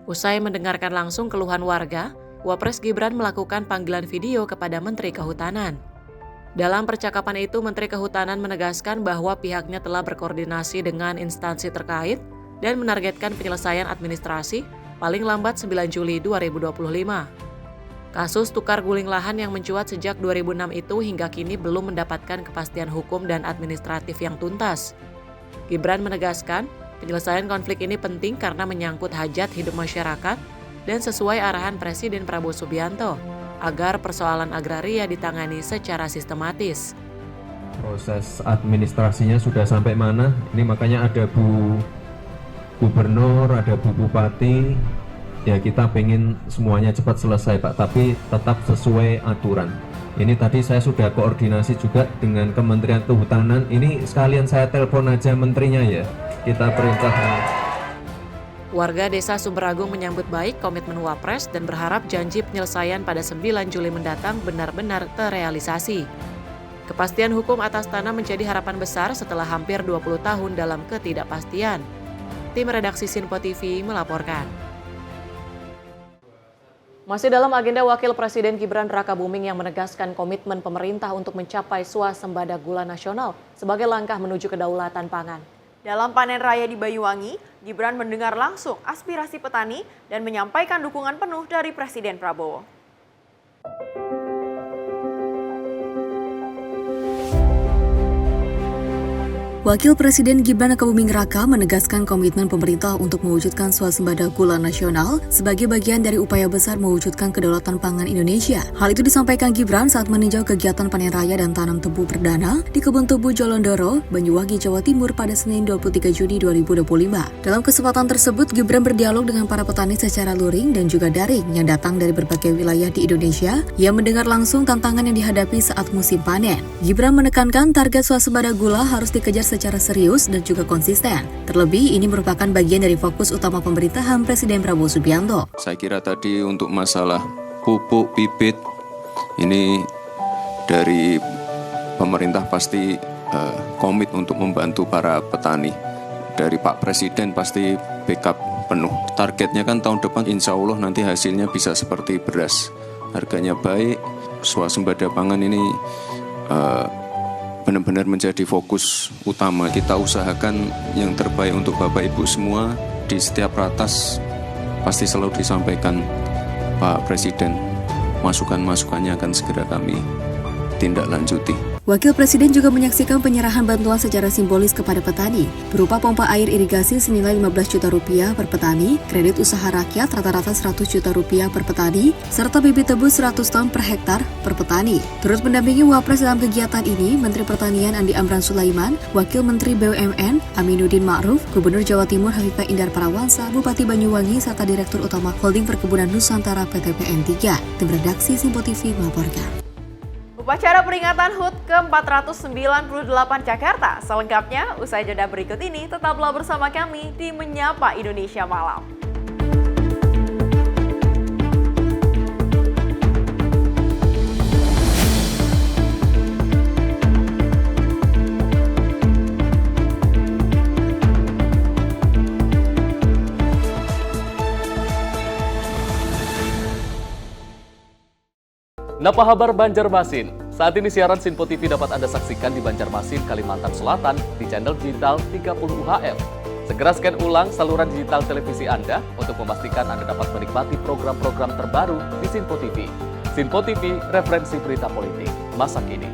Usai mendengarkan langsung keluhan warga, Wapres Gibran melakukan panggilan video kepada Menteri Kehutanan. Dalam percakapan itu, Menteri Kehutanan menegaskan bahwa pihaknya telah berkoordinasi dengan instansi terkait dan menargetkan penyelesaian administrasi paling lambat 9 Juli 2025. Kasus tukar guling lahan yang mencuat sejak 2006 itu hingga kini belum mendapatkan kepastian hukum dan administratif yang tuntas. Gibran menegaskan, penyelesaian konflik ini penting karena menyangkut hajat hidup masyarakat dan sesuai arahan Presiden Prabowo Subianto agar persoalan agraria ditangani secara sistematis. Proses administrasinya sudah sampai mana? Ini makanya ada Bu Gubernur, ada Bu Bupati, ya kita pengen semuanya cepat selesai Pak, tapi tetap sesuai aturan. Ini tadi saya sudah koordinasi juga dengan Kementerian Kehutanan, ini sekalian saya telepon aja menterinya ya, kita perintahkan. Warga Desa Sumber Agung menyambut baik komitmen Wapres dan berharap janji penyelesaian pada 9 Juli mendatang benar-benar terrealisasi. Kepastian hukum atas tanah menjadi harapan besar setelah hampir 20 tahun dalam ketidakpastian. Tim redaksi Simpo TV melaporkan. Masih dalam agenda Wakil Presiden Gibran Rakabuming yang menegaskan komitmen pemerintah untuk mencapai swasembada gula nasional sebagai langkah menuju kedaulatan pangan. Dalam panen raya di Banyuwangi, Gibran mendengar langsung aspirasi petani dan menyampaikan dukungan penuh dari Presiden Prabowo. Wakil Presiden Gibran Rakabuming Raka menegaskan komitmen pemerintah untuk mewujudkan swasembada gula nasional sebagai bagian dari upaya besar mewujudkan kedaulatan pangan Indonesia. Hal itu disampaikan Gibran saat meninjau kegiatan panen raya dan tanam tebu perdana di Kebun Tebu Jolondoro, Banyuwangi, Jawa Timur pada Senin 23 Juni 2025. Dalam kesempatan tersebut, Gibran berdialog dengan para petani secara luring dan juga daring yang datang dari berbagai wilayah di Indonesia yang mendengar langsung tantangan yang dihadapi saat musim panen. Gibran menekankan target swasembada gula harus dikejar secara serius dan juga konsisten. Terlebih, ini merupakan bagian dari fokus utama pemerintahan Presiden Prabowo Subianto. Saya kira tadi untuk masalah pupuk, bibit, ini dari pemerintah pasti komit untuk membantu para petani. Dari Pak Presiden pasti backup penuh. Targetnya kan tahun depan insya Allah nanti hasilnya bisa seperti beras. Harganya baik, swasembada pangan ini benar-benar menjadi fokus utama. Kita usahakan yang terbaik untuk Bapak Ibu semua. Di setiap ratas pasti selalu disampaikan Pak Presiden. Masukan-masukannya akan segera kami tindak lanjuti. Wakil Presiden juga menyaksikan penyerahan bantuan secara simbolis kepada petani, berupa pompa air irigasi senilai 15 juta rupiah per petani, kredit usaha rakyat rata-rata 100 juta rupiah per petani, serta bibit tebu 100 ton per hektar per petani. Turut mendampingi Wapres dalam kegiatan ini, Menteri Pertanian Andi Amran Sulaiman, Wakil Menteri BUMN Aminuddin Ma'ruf, Gubernur Jawa Timur Hafifah Indar Parawansa, Bupati Banyuwangi, serta Direktur Utama Holding Perkebunan Nusantara PTPN 3. Tim redaksi Simpo TV melaporkan. Upacara peringatan HUT ke-498 Jakarta. Selengkapnya, usai jeda berikut ini, tetaplah bersama kami di Menyapa Indonesia Malam. Napa kabar Banjarmasin? Saat ini siaran Sinpo TV dapat Anda saksikan di Banjarmasin, Kalimantan Selatan di channel digital 30 UHF. Segera scan ulang saluran digital televisi Anda untuk memastikan Anda dapat menikmati program-program terbaru di Sinpo TV. Sinpo TV, referensi berita politik masa kini.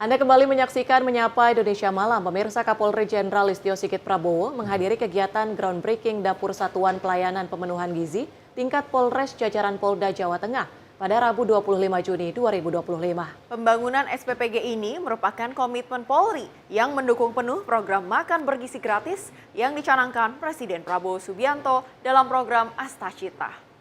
Anda kembali menyaksikan Menyapa Indonesia Malam. Pemirsa, Kapolri Jenderal Listio Sigit Prabowo menghadiri kegiatan groundbreaking Dapur Satuan Pelayanan Pemenuhan Gizi tingkat Polres jajaran Polda Jawa Tengah pada Rabu 25 Juni 2025. Pembangunan SPPG ini merupakan komitmen Polri yang mendukung penuh program makan bergizi gratis yang dicanangkan Presiden Prabowo Subianto dalam program Astacita.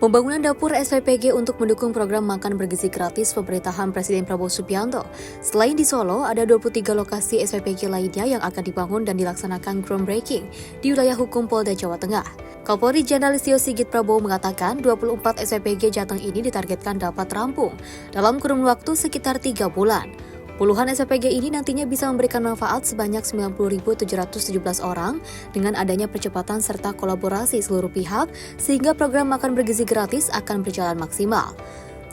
Pembangunan dapur SPPG untuk mendukung program makan bergizi gratis pemerintahan Presiden Prabowo Subianto. Selain di Solo, ada 23 lokasi SPPG lainnya yang akan dibangun dan dilaksanakan groundbreaking di wilayah hukum Polda Jawa Tengah. Kapolri Jenderal Listio Sigit Prabowo mengatakan 24 SPPG Jateng ini ditargetkan dapat rampung dalam kurun waktu sekitar 3 bulan. Puluhan SPPG ini nantinya bisa memberikan manfaat sebanyak 90.717 orang dengan adanya percepatan serta kolaborasi seluruh pihak sehingga program makan bergizi gratis akan berjalan maksimal.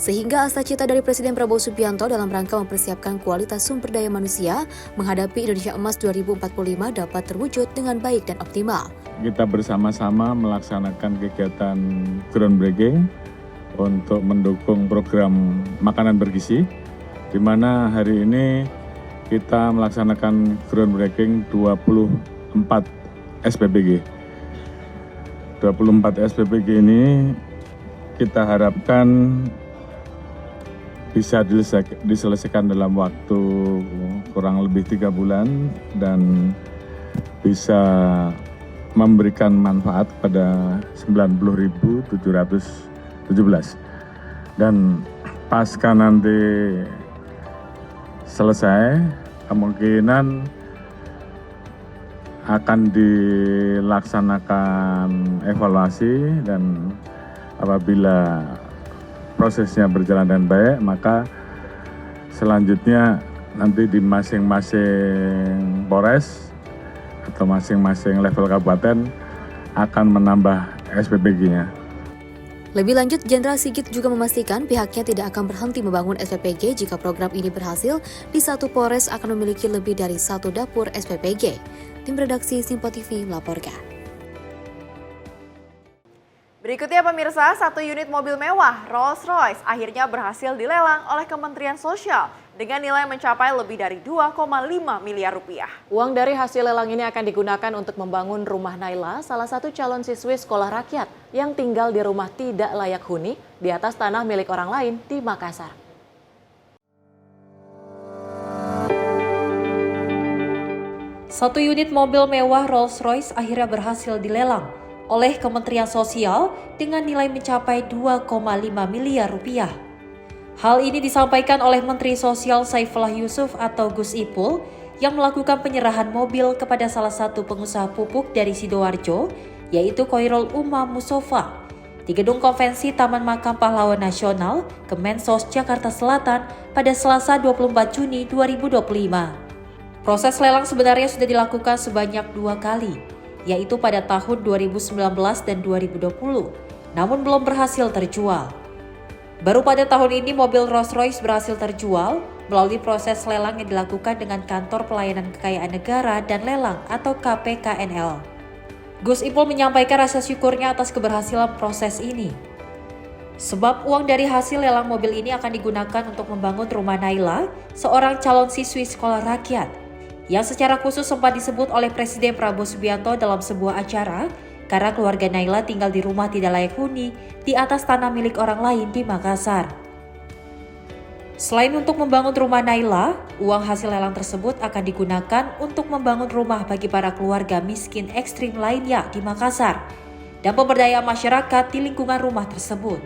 Sehingga Astacita dari Presiden Prabowo Subianto dalam rangka mempersiapkan kualitas sumber daya manusia menghadapi Indonesia Emas 2045 dapat terwujud dengan baik dan optimal. Kita bersama-sama melaksanakan kegiatan groundbreaking untuk mendukung program makanan bergizi, di mana hari ini kita melaksanakan groundbreaking 24 SPPG. 24 SPPG ini kita harapkan bisa diselesaikan dalam waktu kurang lebih 3 bulan dan bisa memberikan manfaat pada 90.717. Dan pasca nanti selesai, kemungkinan akan dilaksanakan evaluasi dan apabila prosesnya berjalan dengan baik, maka selanjutnya nanti di masing-masing Polres atau masing-masing level kabupaten akan menambah SPPG-nya. Lebih lanjut, Jenderal Sigit juga memastikan pihaknya tidak akan berhenti membangun SPPG jika program ini berhasil. Di satu Polres akan memiliki lebih dari 1 dapur SPPG. Tim redaksi Sinpo TV melaporkan. Berikutnya pemirsa, 1 unit mobil mewah Rolls-Royce akhirnya berhasil dilelang oleh Kementerian Sosial dengan nilai mencapai lebih dari 2,5 miliar rupiah. Uang dari hasil lelang ini akan digunakan untuk membangun rumah Naila, salah satu calon siswi sekolah rakyat yang tinggal di rumah tidak layak huni di atas tanah milik orang lain di Makassar. Satu unit mobil mewah Rolls-Royce akhirnya berhasil dilelang oleh Kementerian Sosial dengan nilai mencapai 2,5 miliar rupiah. Hal ini disampaikan oleh Menteri Sosial Saifullah Yusuf atau Gus Ipul yang melakukan penyerahan mobil kepada salah satu pengusaha pupuk dari Sidoarjo, yaitu Koirul Umam Musofa, di Gedung Konvensi Taman Makam Pahlawan Nasional, Kemensos, Jakarta Selatan pada Selasa 24 Juni 2025. Proses lelang sebenarnya sudah dilakukan sebanyak 2 kali, yaitu pada tahun 2019 dan 2020, namun belum berhasil terjual. Baru pada tahun ini mobil Rolls-Royce berhasil terjual melalui proses lelang yang dilakukan dengan Kantor Pelayanan Kekayaan Negara dan Lelang atau KPKNL. Gus Ipul menyampaikan rasa syukurnya atas keberhasilan proses ini. Sebab uang dari hasil lelang mobil ini akan digunakan untuk membangun rumah Naila, seorang calon siswi sekolah rakyat, yang secara khusus sempat disebut oleh Presiden Prabowo Subianto dalam sebuah acara karena keluarga Naila tinggal di rumah tidak layak huni di atas tanah milik orang lain di Makassar. Selain untuk membangun rumah Naila, uang hasil lelang tersebut akan digunakan untuk membangun rumah bagi para keluarga miskin ekstrim lainnya di Makassar dan pemberdayaan masyarakat di lingkungan rumah tersebut.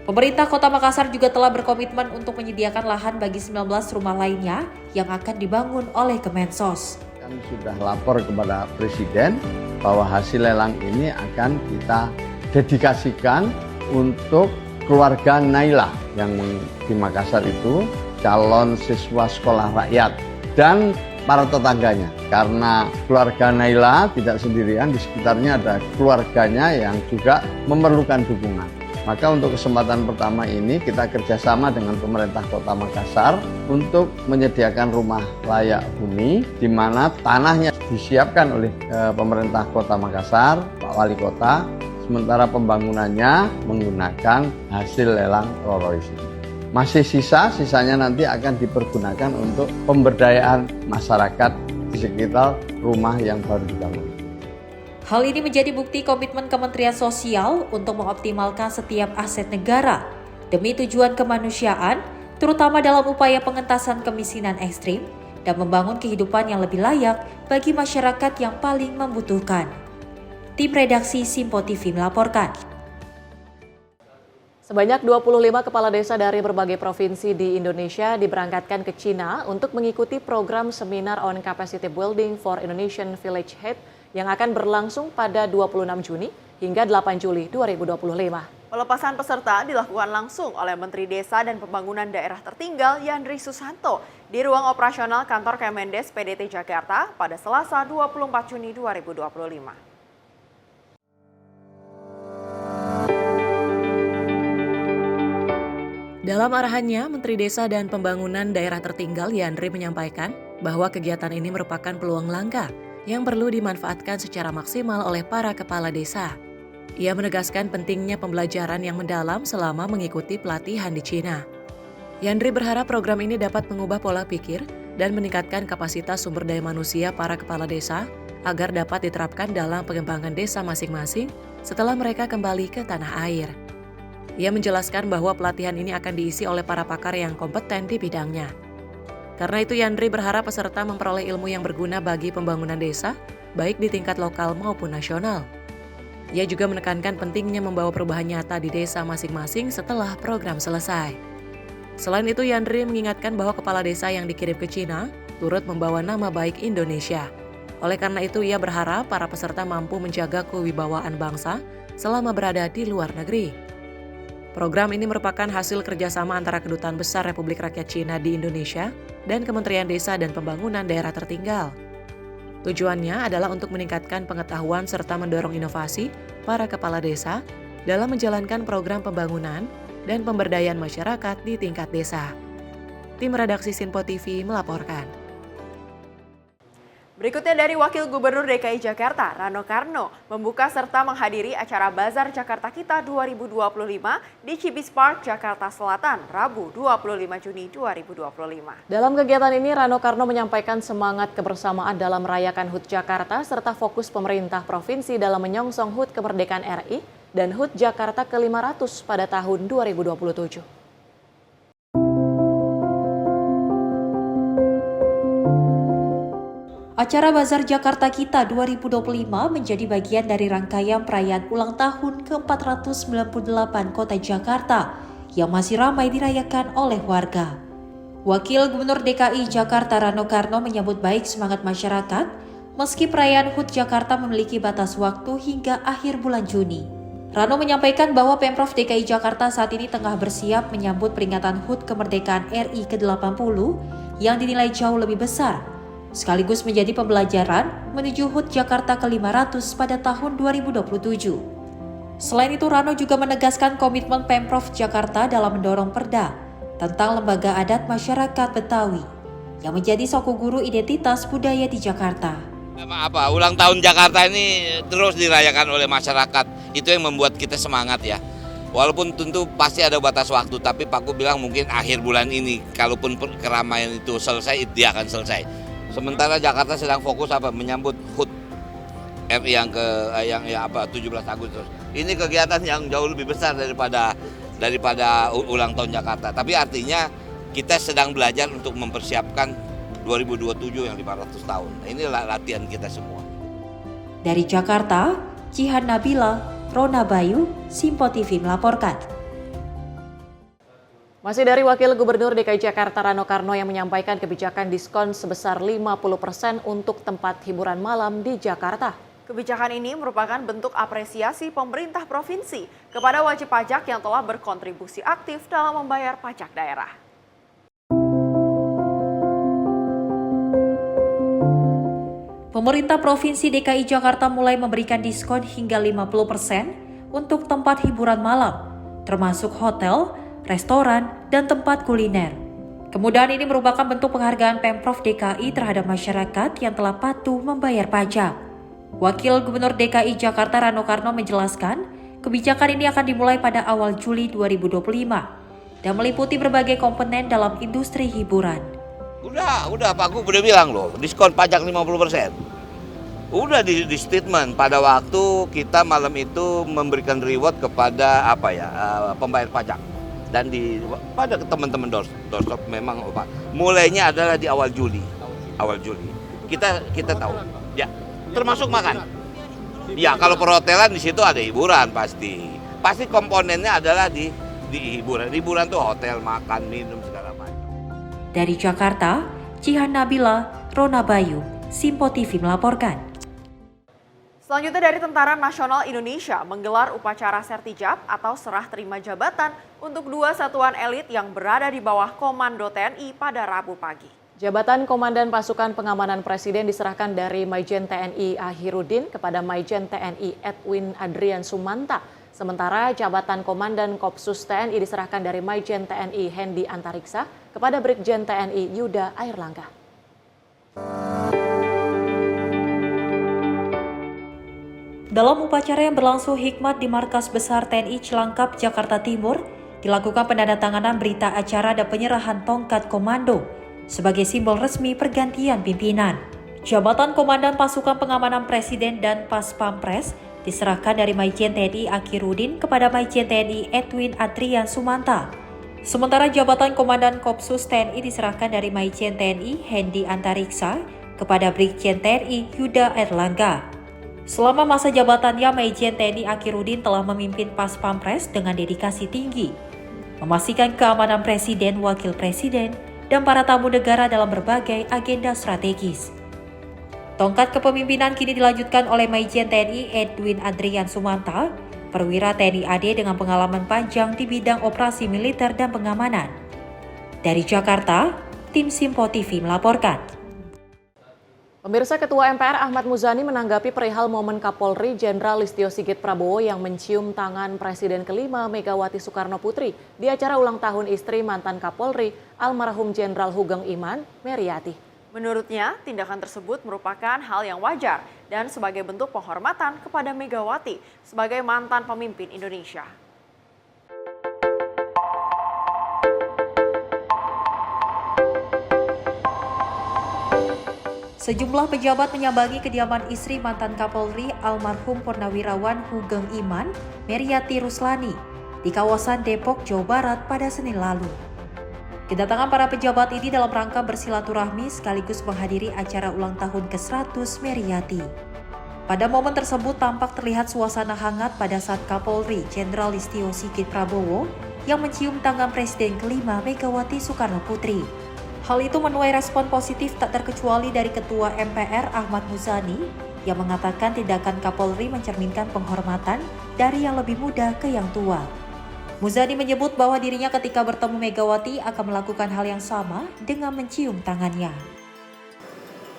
Pemerintah Kota Makassar juga telah berkomitmen untuk menyediakan lahan bagi 19 rumah lainnya yang akan dibangun oleh Kemensos. Kami sudah lapor kepada Presiden bahwa hasil lelang ini akan kita dedikasikan untuk keluarga Naila yang di Makassar itu calon siswa sekolah rakyat dan para tetangganya. Karena keluarga Naila tidak sendirian, di sekitarnya ada keluarganya yang juga memerlukan dukungan. Maka untuk kesempatan pertama ini kita kerjasama dengan pemerintah Kota Makassar untuk menyediakan rumah layak huni di mana tanahnya disiapkan oleh pemerintah Kota Makassar, Pak Wali Kota, sementara pembangunannya menggunakan hasil lelang Rolls Royce. Masih sisanya nanti akan dipergunakan untuk pemberdayaan masyarakat di sekitar rumah yang baru dibangun. Hal ini menjadi bukti komitmen Kementerian Sosial untuk mengoptimalkan setiap aset negara demi tujuan kemanusiaan, terutama dalam upaya pengentasan kemiskinan ekstrim dan membangun kehidupan yang lebih layak bagi masyarakat yang paling membutuhkan. Tim redaksi Simpo TV melaporkan. Sebanyak 25 kepala desa dari berbagai provinsi di Indonesia diberangkatkan ke Cina untuk mengikuti program seminar on capacity building for Indonesian Village Head yang akan berlangsung pada 26 Juni hingga 8 Juli 2025. Pelepasan peserta dilakukan langsung oleh Menteri Desa dan Pembangunan Daerah Tertinggal Yandri Susanto di ruang operasional kantor Kemendes PDT Jakarta pada Selasa 24 Juni 2025. Dalam arahannya, Menteri Desa dan Pembangunan Daerah Tertinggal Yandri menyampaikan bahwa kegiatan ini merupakan peluang langka yang perlu dimanfaatkan secara maksimal oleh para kepala desa. Ia menegaskan pentingnya pembelajaran yang mendalam selama mengikuti pelatihan di Cina. Yandri berharap program ini dapat mengubah pola pikir dan meningkatkan kapasitas sumber daya manusia para kepala desa agar dapat diterapkan dalam pengembangan desa masing-masing setelah mereka kembali ke tanah air. Ia menjelaskan bahwa pelatihan ini akan diisi oleh para pakar yang kompeten di bidangnya. Karena itu Yandri berharap peserta memperoleh ilmu yang berguna bagi pembangunan desa, baik di tingkat lokal maupun nasional. Ia juga menekankan pentingnya membawa perubahan nyata di desa masing-masing setelah program selesai. Selain itu Yandri mengingatkan bahwa kepala desa yang dikirim ke Cina turut membawa nama baik Indonesia. Oleh karena itu ia berharap para peserta mampu menjaga kewibawaan bangsa selama berada di luar negeri. Program ini merupakan hasil kerjasama antara Kedutaan Besar Republik Rakyat Cina di Indonesia dan Kementerian Desa dan Pembangunan Daerah Tertinggal. Tujuannya adalah untuk meningkatkan pengetahuan serta mendorong inovasi para kepala desa dalam menjalankan program pembangunan dan pemberdayaan masyarakat di tingkat desa. Tim redaksi Simpo TV melaporkan. Berikutnya dari Wakil Gubernur DKI Jakarta, Rano Karno, membuka serta menghadiri acara Bazar Jakarta Kita 2025 di Cibis Park, Jakarta Selatan, Rabu 25 Juni 2025. Dalam kegiatan ini, Rano Karno menyampaikan semangat kebersamaan dalam merayakan HUT Jakarta serta fokus pemerintah provinsi dalam menyongsong HUT Kemerdekaan RI dan HUT Jakarta ke-500 pada tahun 2027. Acara Bazar Jakarta Kita 2025 menjadi bagian dari rangkaian perayaan ulang tahun ke-498 Kota Jakarta yang masih ramai dirayakan oleh warga. Wakil Gubernur DKI Jakarta Rano Karno menyambut baik semangat masyarakat meski perayaan HUT Jakarta memiliki batas waktu hingga akhir bulan Juni. Rano menyampaikan bahwa Pemprov DKI Jakarta saat ini tengah bersiap menyambut peringatan HUT Kemerdekaan RI ke-80 yang dinilai jauh lebih besar, sekaligus menjadi pembelajaran menuju HUT Jakarta ke-500 pada tahun 2027. Selain itu, Rano juga menegaskan komitmen Pemprov Jakarta dalam mendorong perda tentang lembaga adat masyarakat Betawi yang menjadi soku guru identitas budaya di Jakarta. Ulang tahun Jakarta ini terus dirayakan oleh masyarakat, itu yang membuat kita semangat ya. Walaupun tentu pasti ada batas waktu, tapi Pak Ku bilang mungkin akhir bulan ini, kalaupun keramaian itu selesai, dia akan selesai. Sementara Jakarta sedang fokus menyambut HUT RI yang 17 Agustus. Ini kegiatan yang jauh lebih besar daripada ulang tahun Jakarta. Tapi artinya kita sedang belajar untuk mempersiapkan 2027 yang 500 tahun. Inilah latihan kita semua. Dari Jakarta, Jihan Nabila, Rona Bayu, Simpo TV melaporkan. Masih dari Wakil Gubernur DKI Jakarta Rano Karno yang menyampaikan kebijakan diskon sebesar 50% untuk tempat hiburan malam di Jakarta. Kebijakan ini merupakan bentuk apresiasi pemerintah provinsi kepada wajib pajak yang telah berkontribusi aktif dalam membayar pajak daerah. Pemerintah Provinsi DKI Jakarta mulai memberikan diskon hingga 50% untuk tempat hiburan malam, termasuk hotel, restoran, dan tempat kuliner. Kemudahan ini merupakan bentuk penghargaan Pemprov DKI terhadap masyarakat yang telah patuh membayar pajak. Wakil Gubernur DKI Jakarta Rano Karno menjelaskan, kebijakan ini akan dimulai pada awal Juli 2025 dan meliputi berbagai komponen dalam industri hiburan. Udah Pak Gub udah bilang loh, diskon pajak 50%. Udah di statement pada waktu kita malam itu memberikan reward kepada pembayar pajak. Dan pada teman-teman doorstop memang Pak, mulainya adalah di awal Juli. Kita tahu. Ya, termasuk makan. Ya, kalau perhotelan di situ ada hiburan pasti. Pasti komponennya adalah di hiburan. Hiburan tuh hotel, makan, minum segala macam. Dari Jakarta, Cihan Nabila, Rona Bayu, Simpo TV melaporkan. Selanjutnya dari Tentara Nasional Indonesia menggelar upacara sertijab atau serah terima jabatan untuk 2 satuan elit yang berada di bawah Komando TNI pada Rabu pagi. Jabatan Komandan Pasukan Pengamanan Presiden diserahkan dari Maijen TNI Ahirudin kepada Maijen TNI Edwin Adrian Sumanta. Sementara jabatan Komandan Kopsus TNI diserahkan dari Maijen TNI Hendi Antariksa kepada Brigjen TNI Yuda Airlangga. Dalam upacara yang berlangsung hikmat di Markas Besar TNI Cilangkap, Jakarta Timur, dilakukan penandatanganan berita acara dan penyerahan tongkat komando sebagai simbol resmi pergantian pimpinan. Jabatan Komandan Pasukan Pengamanan Presiden dan Pas Pampres diserahkan dari Maijen TNI Akirudin kepada Maijen TNI Edwin Adrian Sumanta. Sementara jabatan Komandan Kopsus TNI diserahkan dari Maijen TNI Hendi Antariksa kepada Brigjen TNI Yuda Airlangga. Selama masa jabatannya, Maijen TNI Akirudin telah memimpin Pas Pampres dengan dedikasi tinggi, memastikan keamanan Presiden, Wakil Presiden, dan para tamu negara dalam berbagai agenda strategis. Tongkat kepemimpinan kini dilanjutkan oleh Maijen TNI Edwin Adrian Sumanta, perwira TNI AD dengan pengalaman panjang di bidang operasi militer dan pengamanan. Dari Jakarta, tim Simpo TV melaporkan. Pemirsa, Ketua MPR Ahmad Muzani menanggapi perihal momen Kapolri Jenderal Listio Sigit Prabowo yang mencium tangan Presiden kelima Megawati Soekarno Putri di acara ulang tahun istri mantan Kapolri almarhum Jenderal Hugeng Iman, Meriati. Menurutnya, tindakan tersebut merupakan hal yang wajar dan sebagai bentuk penghormatan kepada Megawati sebagai mantan pemimpin Indonesia. Sejumlah pejabat menyambangi kediaman istri mantan Kapolri almarhum Purnawirawan Hugeng Iman, Meriati Ruslani, di kawasan Depok, Jawa Barat pada Senin lalu. Kedatangan para pejabat ini dalam rangka bersilaturahmi sekaligus menghadiri acara ulang tahun ke-100 Meriati. Pada momen tersebut tampak terlihat suasana hangat pada saat Kapolri Jenderal Listio Sigit Prabowo yang mencium tangan Presiden kelima Megawati Soekarno Putri. Hal itu menuai respon positif tak terkecuali dari Ketua MPR Ahmad Muzani yang mengatakan tindakan Kapolri mencerminkan penghormatan dari yang lebih muda ke yang tua. Muzani menyebut bahwa dirinya ketika bertemu Megawati akan melakukan hal yang sama dengan mencium tangannya.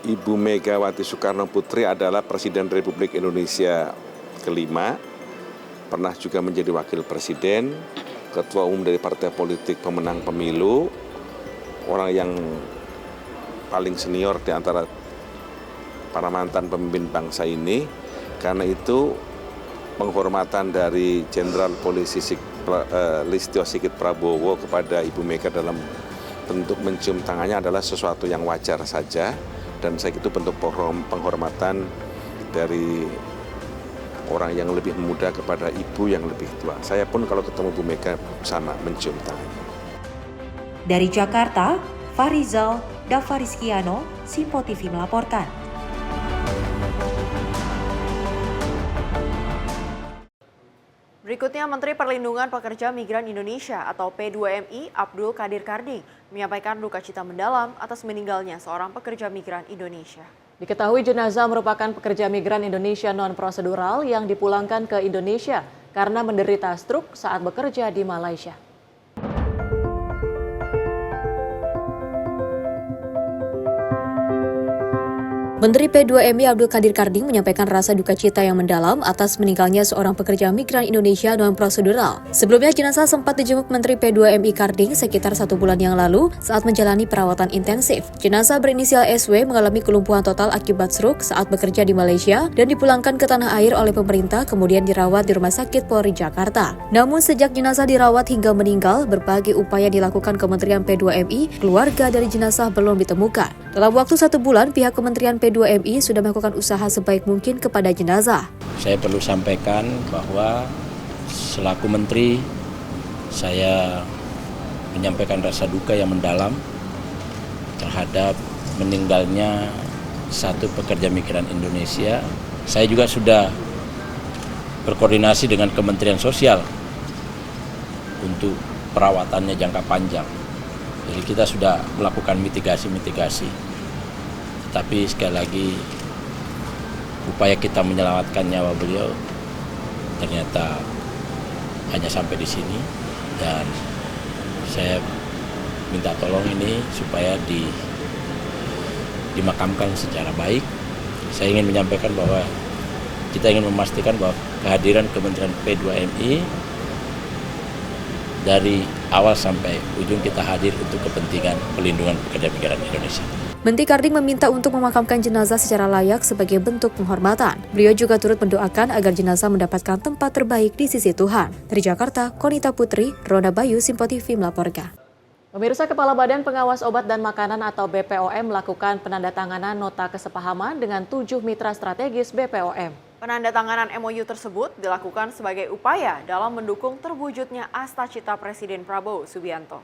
Ibu Megawati Soekarno Putri adalah Presiden Republik Indonesia kelima, pernah juga menjadi Wakil Presiden, Ketua Umum dari Partai Politik Pemenang Pemilu, orang yang paling senior di antara para mantan pemimpin bangsa ini. Karena itu penghormatan dari Jenderal Polisi Listio Sigit Prabowo kepada Ibu Mega dalam bentuk mencium tangannya adalah sesuatu yang wajar saja, dan saya itu bentuk penghormatan dari orang yang lebih muda kepada ibu yang lebih tua. Saya pun kalau ketemu Bu Mega sama mencium tangannya. Dari Jakarta, Farizal Davarizkiano, Simpo TV melaporkan. Berikutnya Sebelumnya, Menteri Perlindungan Pekerja Migran Indonesia atau P2MI Abdul Qadir Karding menyampaikan duka cita mendalam atas meninggalnya seorang pekerja migran Indonesia. Diketahui jenazah merupakan pekerja migran Indonesia non-prosedural yang dipulangkan ke Indonesia karena menderita stroke saat bekerja di Malaysia. Menteri P2MI Abdul Qadir Karding menyampaikan rasa duka cita yang mendalam atas meninggalnya seorang pekerja migran Indonesia non-prosedural. Sebelumnya, jenazah sempat dijenguk Menteri P2MI Karding sekitar 1 bulan yang lalu saat menjalani perawatan intensif. Jenazah berinisial SW mengalami kelumpuhan total akibat stroke saat bekerja di Malaysia dan dipulangkan ke tanah air oleh pemerintah kemudian dirawat di Rumah Sakit Polri Jakarta. Namun sejak jenazah dirawat hingga meninggal, berbagai upaya dilakukan Kementerian P2MI, keluarga dari jenazah belum ditemukan. Dalam waktu 1 bulan, pihak Kementerian P2MI sudah melakukan usaha sebaik mungkin kepada jenazah. Saya perlu sampaikan bahwa selaku menteri, saya menyampaikan rasa duka yang mendalam terhadap meninggalnya satu pekerja migran Indonesia. Saya juga sudah berkoordinasi dengan Kementerian Sosial untuk perawatannya jangka panjang. Jadi kita sudah melakukan mitigasi. Tapi sekali lagi upaya kita menyelamatkan nyawa beliau ternyata hanya sampai di sini, dan saya minta tolong ini supaya dimakamkan secara baik. Saya ingin menyampaikan bahwa kita ingin memastikan bahwa kehadiran Kementerian P2MI dari awal sampai ujung kita hadir untuk kepentingan pelindungan pekerja migran Indonesia. Menteri Karding meminta untuk memakamkan jenazah secara layak sebagai bentuk penghormatan. Beliau juga turut mendoakan agar jenazah mendapatkan tempat terbaik di sisi Tuhan. Dari Jakarta, Konita Putri, Rona Bayu, Simpo TV melaporkan. Pemirsa, Kepala Badan Pengawas Obat dan Makanan atau BPOM melakukan penandatanganan nota kesepahaman dengan 7 mitra strategis BPOM. Penandatanganan MOU tersebut dilakukan sebagai upaya dalam mendukung terwujudnya Asta Cita Presiden Prabowo Subianto.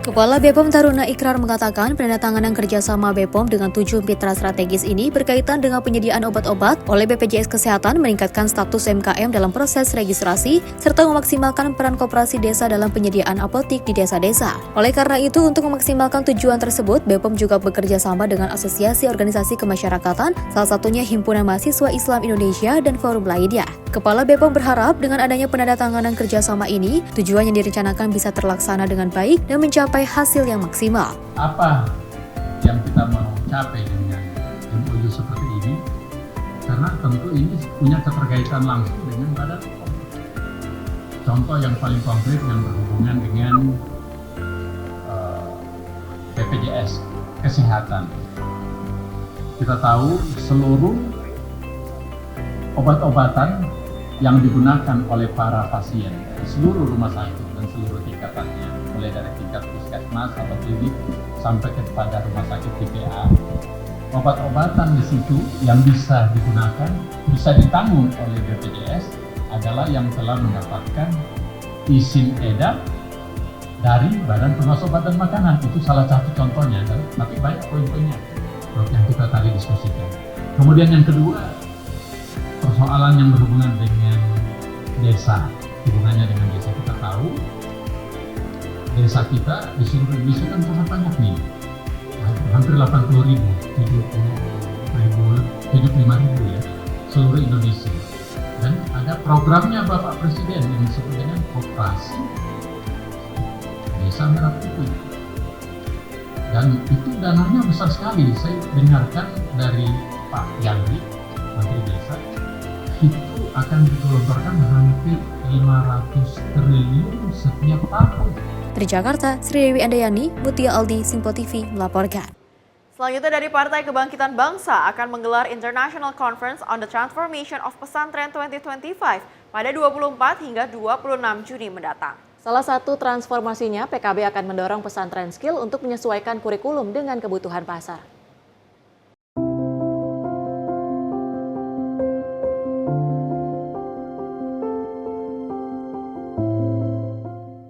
Kepala BPOM Taruna Ikrar mengatakan penandatanganan kerjasama BPOM dengan 7 mitra strategis ini berkaitan dengan penyediaan obat-obat oleh BPJS Kesehatan, meningkatkan status MKM dalam proses registrasi, serta memaksimalkan peran koperasi desa dalam penyediaan apotik di desa-desa. Oleh karena itu, untuk memaksimalkan tujuan tersebut, BPOM juga bekerja sama dengan asosiasi organisasi kemasyarakatan, salah satunya Himpunan Mahasiswa Islam Indonesia dan forum lainnya. Kepala BPOM berharap dengan adanya penandatanganan kerjasama ini, tujuan yang direncanakan bisa terlaksana dengan baik dan mencapai hasil yang maksimal. Apa yang kita mau capai dengan MOU seperti ini? Karena tentu ini punya keterkaitan langsung dengan Badan POM. Contoh yang paling konkret yang berhubungan dengan BPJS Kesehatan. Kita tahu seluruh obat-obatan yang digunakan oleh para pasien di seluruh rumah sakit dan seluruh tingkatannya, mulai dari tingkat puskesmas atau klinik sampai kepada rumah sakit TPA. Obat-obatan di situ yang bisa digunakan, bisa ditanggung oleh BPJS adalah yang telah mendapatkan izin edar dari Badan Pengawas Obat dan Makanan. Itu salah satu contohnya, tapi banyak poin-poinnya yang kita tadi diskusikan. Kemudian yang kedua, persoalan yang berhubungan dengan desa. Hubungannya dengan desa, kita tahu desa kita di seluruh Indonesia kan sangat banyak nih, hampir 80.000, 75.000 ya, seluruh Indonesia. Dan ada programnya Bapak Presiden yang disebut dengan Koperasi Desa Merah Putih. Dan itu dananya besar sekali. Saya dengarkan dari Pak Yandri, Menteri Desa, itu akan digelontorkan hampir 500 triliun setiap tahun. Dari Jakarta, Sri Dewi Andayani, Mutia Aldi, Simpo TV melaporkan. Selanjutnya dari Partai Kebangkitan Bangsa akan menggelar International Conference on the Transformation of Pesantren 2025 pada 24 hingga 26 Juni mendatang. Salah satu transformasinya, PKB akan mendorong pesantren skill untuk menyesuaikan kurikulum dengan kebutuhan pasar.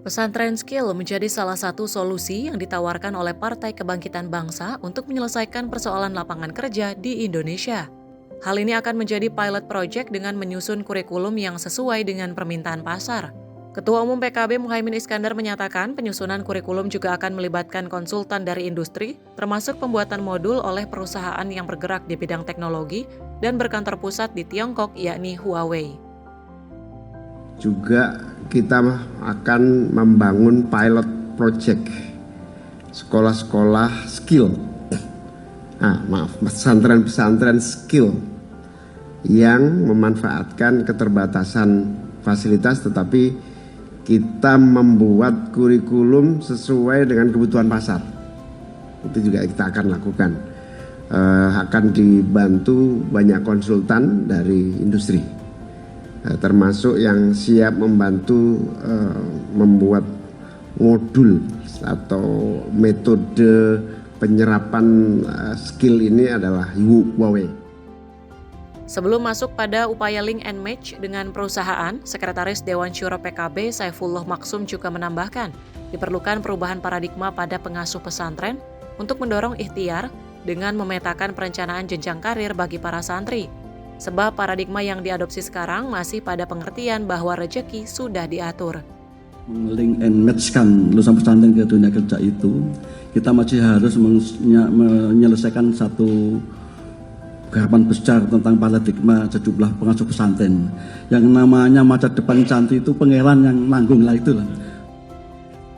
Pesantren skill menjadi salah satu solusi yang ditawarkan oleh Partai Kebangkitan Bangsa untuk menyelesaikan persoalan lapangan kerja di Indonesia. Hal ini akan menjadi pilot project dengan menyusun kurikulum yang sesuai dengan permintaan pasar. Ketua Umum PKB Muhaimin Iskandar menyatakan penyusunan kurikulum juga akan melibatkan konsultan dari industri, termasuk pembuatan modul oleh perusahaan yang bergerak di bidang teknologi dan berkantor pusat di Tiongkok, yakni Huawei. Juga kita akan membangun pilot project sekolah-sekolah skill, pesantren-pesantren skill yang memanfaatkan keterbatasan fasilitas, tetapi kita membuat kurikulum sesuai dengan kebutuhan pasar. Itu juga kita akan lakukan. Akan dibantu banyak konsultan dari industri, termasuk yang siap membantu membuat modul atau metode penyerapan skill ini adalah Huawei. Sebelum masuk pada upaya link and match dengan perusahaan, Sekretaris Dewan Syuro PKB Saifullah Maksum juga menambahkan, diperlukan perubahan paradigma pada pengasuh pesantren untuk mendorong ikhtiar dengan memetakan perencanaan jenjang karir bagi para santri. Sebab paradigma yang diadopsi sekarang masih pada pengertian bahwa rezeki sudah diatur. Link and match-kan lulusan pesantren ke dunia kerja itu, kita masih harus menyelesaikan satu garapan besar tentang paradigma sejumlah pengasuh pesantren. Yang namanya masa depan santri itu pangeran yang nanggung lah itulah.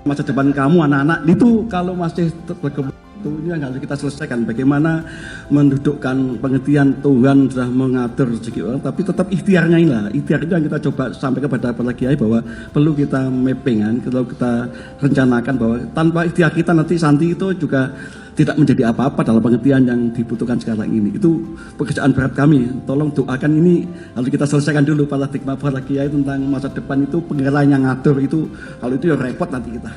Masa depan kamu anak-anak itu kalau masih berkembang itu yang harus kita selesaikan, bagaimana mendudukkan pengertian Tuhan sudah mengatur rezeki orang, tapi tetap ikhtiarnya inilah. Ikhtiar itu yang kita coba sampai kepada para kiai bahwa perlu kita mappingan, kalau kita rencanakan bahwa tanpa ikhtiar kita nanti santri itu juga tidak menjadi apa-apa dalam pengertian yang dibutuhkan sekarang ini. Itu pekerjaan berat kami. Tolong doakan ini harus kita selesaikan dulu paradigma para kiai tentang masa depan itu pengeran yang ngatur itu. Kalau itu ya repot nanti kita.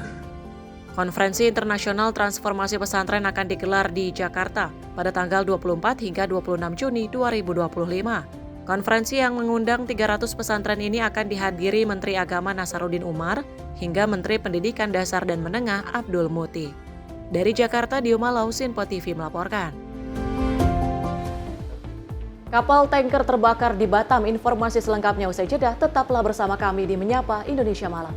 Konferensi Internasional Transformasi Pesantren akan digelar di Jakarta pada tanggal 24 hingga 26 Juni 2025. Konferensi yang mengundang 300 pesantren ini akan dihadiri Menteri Agama Nasaruddin Umar hingga Menteri Pendidikan Dasar dan Menengah Abdul Muti. Dari Jakarta, Dioma Lau, Sinpo TV melaporkan. Kapal tanker terbakar di Batam. Informasi selengkapnya usai jeda. Tetaplah bersama kami di Menyapa Indonesia Malam.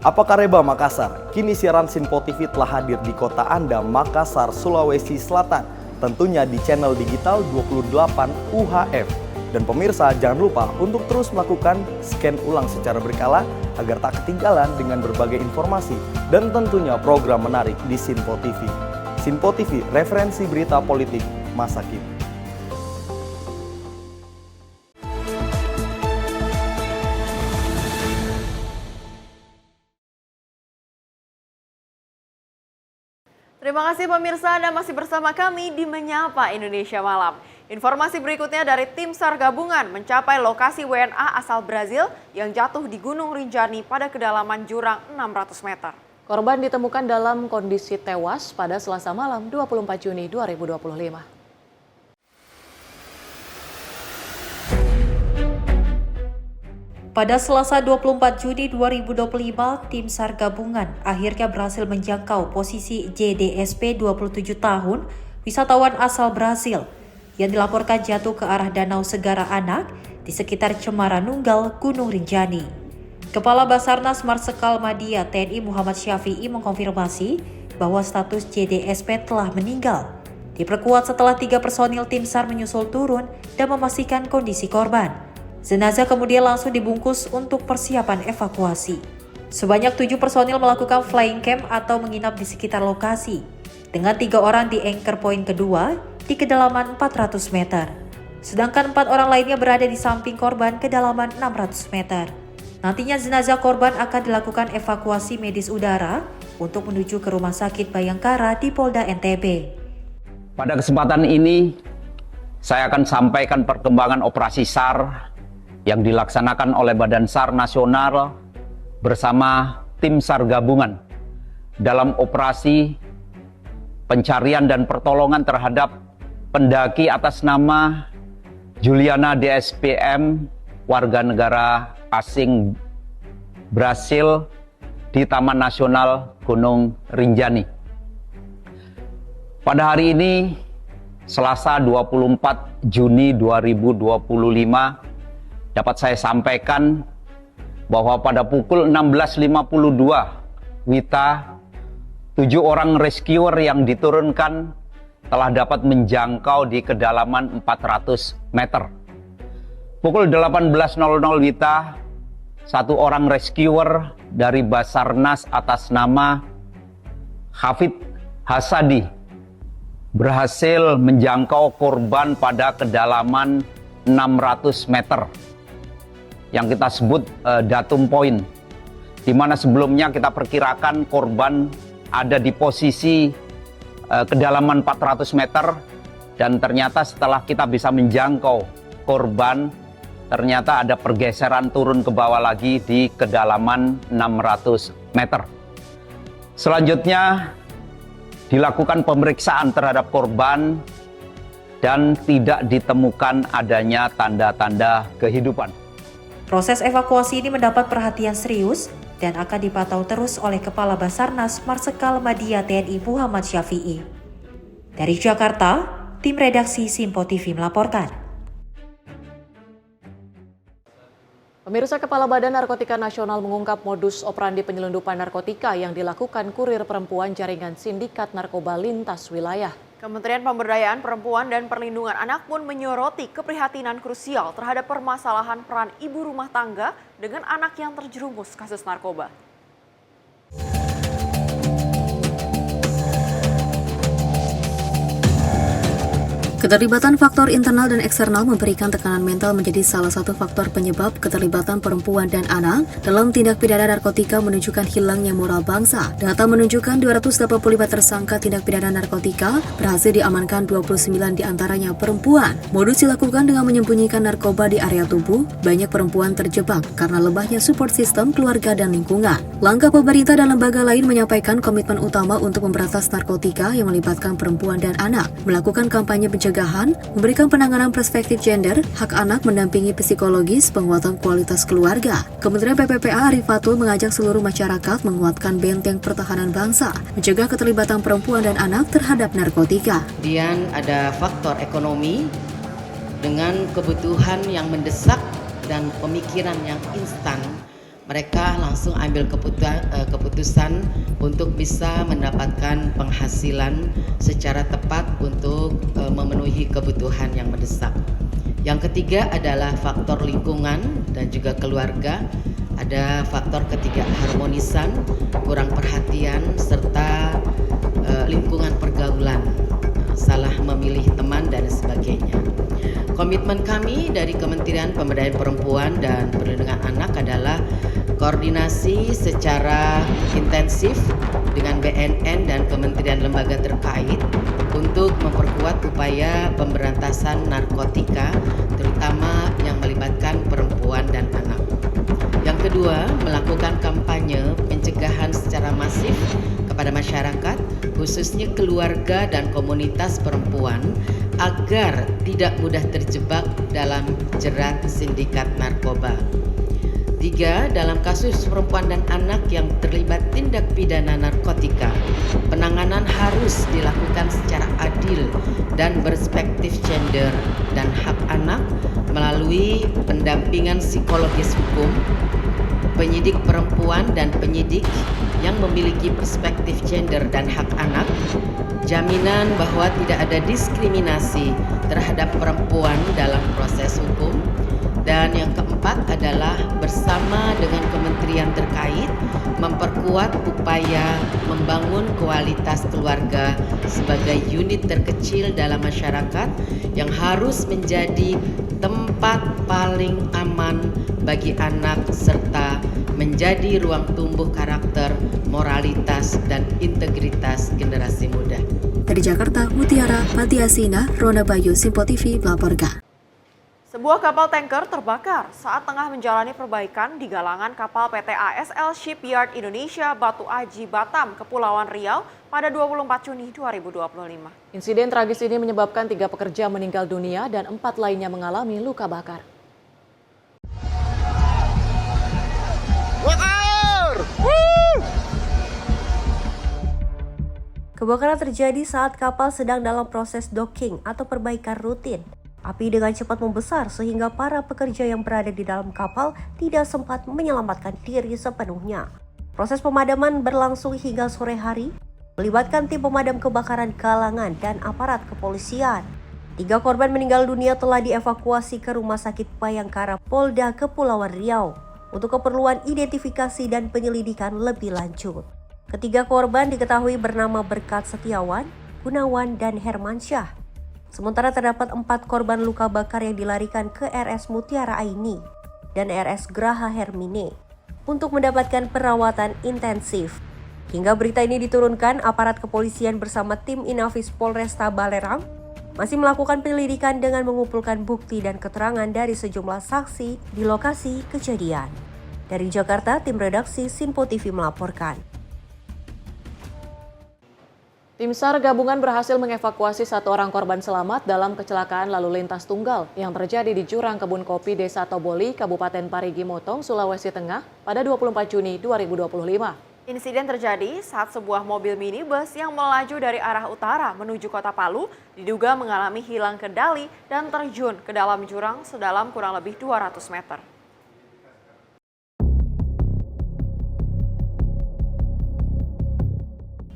Apa Kareba Makassar? Kini siaran Sinpo TV telah hadir di kota Anda, Makassar, Sulawesi Selatan. Tentunya di channel digital 28 UHF. Dan pemirsa jangan lupa untuk terus melakukan scan ulang secara berkala agar tak ketinggalan dengan berbagai informasi dan tentunya program menarik di Sinpo TV. Sinpo TV, referensi berita politik masa kini. Terima kasih pemirsa, Anda masih bersama kami di Menyapa Indonesia Malam. Informasi berikutnya dari Tim SAR Gabungan mencapai lokasi WNA asal Brazil yang jatuh di Gunung Rinjani pada kedalaman jurang 600 meter. Korban ditemukan dalam kondisi tewas pada Selasa malam 24 Juni 2025. Pada Selasa 24 Juni 2025, Tim SAR Gabungan akhirnya berhasil menjangkau posisi JDSP 27 tahun, wisatawan asal Brasil, yang dilaporkan jatuh ke arah Danau Segara Anak di sekitar Cemara Nunggal, Gunung Rinjani. Kepala Basarnas Marsikal Madya TNI Muhammad Syafi'i mengkonfirmasi bahwa status JDSP telah meninggal. Diperkuat setelah 3 personil Tim SAR menyusul turun dan memastikan kondisi korban. Jenazah kemudian langsung dibungkus untuk persiapan evakuasi. Sebanyak 7 personil melakukan flying camp atau menginap di sekitar lokasi, dengan 3 orang di anchor point kedua di kedalaman 400 meter. Sedangkan 4 orang lainnya berada di samping korban kedalaman 600 meter. Nantinya jenazah korban akan dilakukan evakuasi medis udara untuk menuju ke Rumah Sakit Bayangkara di Polda NTB. Pada kesempatan ini, saya akan sampaikan perkembangan operasi SAR yang dilaksanakan oleh Badan SAR Nasional bersama tim SAR gabungan dalam operasi pencarian dan pertolongan terhadap pendaki atas nama Juliana DSPM, warga negara asing Brasil di Taman Nasional Gunung Rinjani. Pada hari ini, Selasa 24 Juni 2025, dapat saya sampaikan bahwa pada pukul 16.52 WITA, 7 orang rescuer yang diturunkan telah dapat menjangkau di kedalaman 400 meter. Pukul 18.00 WITA, 1 orang rescuer dari Basarnas atas nama Hafid Hasadi berhasil menjangkau korban pada kedalaman 600 meter yang kita sebut datum point, di mana sebelumnya kita perkirakan korban ada di posisi kedalaman 400 meter, dan ternyata setelah kita bisa menjangkau korban, ternyata ada pergeseran turun ke bawah lagi di kedalaman 600 meter. Selanjutnya dilakukan pemeriksaan terhadap korban dan tidak ditemukan adanya tanda-tanda kehidupan. Proses evakuasi ini mendapat perhatian serius dan akan dipantau terus oleh Kepala Basarnas Marsikal Madya TNI Muhammad Syafi'i. Dari Jakarta, tim redaksi Simpo TV melaporkan. Pemirsa, Kepala Badan Narkotika Nasional mengungkap modus operandi penyelundupan narkotika yang dilakukan kurir perempuan jaringan sindikat narkoba lintas wilayah. Kementerian Pemberdayaan Perempuan dan Perlindungan Anak pun menyoroti keprihatinan krusial terhadap permasalahan peran ibu rumah tangga dengan anak yang terjerumus kasus narkoba. Keterlibatan faktor internal dan eksternal memberikan tekanan mental menjadi salah satu faktor penyebab keterlibatan perempuan dan anak dalam tindak pidana narkotika menunjukkan hilangnya moral bangsa. Data menunjukkan 285 tersangka tindak pidana narkotika berhasil diamankan, 29 diantaranya perempuan. Modus dilakukan dengan menyembunyikan narkoba di area tubuh. Banyak perempuan terjebak karena lemahnya support sistem keluarga dan lingkungan. Langkah pemerintah dan lembaga lain menyampaikan komitmen utama untuk memberantas narkotika yang melibatkan perempuan dan anak, melakukan kampanye pencegahan, memberikan penanganan perspektif gender, hak anak, mendampingi psikologis, penguatan kualitas keluarga. Kementerian PPPA Arifatul mengajak seluruh masyarakat menguatkan benteng pertahanan bangsa, mencegah keterlibatan perempuan dan anak terhadap narkotika. Kemudian ada faktor ekonomi dengan kebutuhan yang mendesak dan pemikiran yang instan. Mereka langsung ambil keputusan untuk bisa mendapatkan penghasilan secara tepat untuk memenuhi kebutuhan yang mendesak. Yang ketiga adalah faktor lingkungan dan juga keluarga. Ada faktor ketidakharmonisan, kurang perhatian, serta lingkungan pergaulan, salah memilih teman dan sebagainya. Komitmen kami dari Kementerian Pemberdayaan Perempuan dan Perlindungan Anak adalah koordinasi secara intensif dengan BNN dan kementerian lembaga terkait untuk memperkuat upaya pemberantasan narkotika, terutama yang melibatkan perempuan dan anak. Yang kedua, melakukan kampanye pencegahan secara masif kepada masyarakat, khususnya keluarga dan komunitas perempuan, agar tidak mudah terjebak dalam jerat sindikat narkoba. 3. Dalam kasus perempuan dan anak yang terlibat tindak pidana narkotika, penanganan harus dilakukan secara adil dan berperspektif gender dan hak anak melalui pendampingan psikologis hukum, penyidik perempuan dan penyidik yang memiliki perspektif gender dan hak anak, jaminan bahwa tidak ada diskriminasi terhadap perempuan dalam proses hukum, dan yang keempat adalah bersama dengan kementerian terkait memperkuat upaya membangun kualitas keluarga sebagai unit terkecil dalam masyarakat yang harus menjadi tempat paling aman bagi anak serta menjadi ruang tumbuh karakter, moralitas, dan integritas generasi muda. Dari Jakarta, Mutiara Patiasina, Rona Bayu, Simpo TV melaporkan. Sebuah kapal tanker terbakar saat tengah menjalani perbaikan di galangan kapal PT ASL Shipyard Indonesia Batu Aji Batam, Kepulauan Riau pada 24 Juni 2025. Insiden tragis ini menyebabkan 3 pekerja meninggal dunia dan 4 lainnya mengalami luka bakar. Kebakaran terjadi saat kapal sedang dalam proses docking atau perbaikan rutin. Api dengan cepat membesar sehingga para pekerja yang berada di dalam kapal tidak sempat menyelamatkan diri sepenuhnya. Proses pemadaman berlangsung hingga sore hari, melibatkan tim pemadam kebakaran galangan dan aparat kepolisian. 3 korban meninggal dunia telah dievakuasi ke Rumah Sakit Bayangkara Polda Kepulauan Riau untuk keperluan identifikasi dan penyelidikan lebih lanjut. Ketiga korban diketahui bernama Berkat Setiawan, Gunawan, dan Hermansyah. Sementara terdapat 4 korban luka bakar yang dilarikan ke RS Mutiara Aini dan RS Graha Hermine untuk mendapatkan perawatan intensif. Hingga berita ini diturunkan, aparat kepolisian bersama tim Inafis Polresta Balerang masih melakukan penyelidikan dengan mengumpulkan bukti dan keterangan dari sejumlah saksi di lokasi kejadian. Dari Jakarta, tim redaksi Simpo TV melaporkan. Tim SAR gabungan berhasil mengevakuasi 1 orang korban selamat dalam kecelakaan lalu lintas tunggal yang terjadi di jurang kebun kopi Desa Toboli, Kabupaten Parigi Motong, Sulawesi Tengah pada 24 Juni 2025. Insiden terjadi saat sebuah mobil minibus yang melaju dari arah utara menuju Kota Palu diduga mengalami hilang kendali dan terjun ke dalam jurang sedalam kurang lebih 200 meter.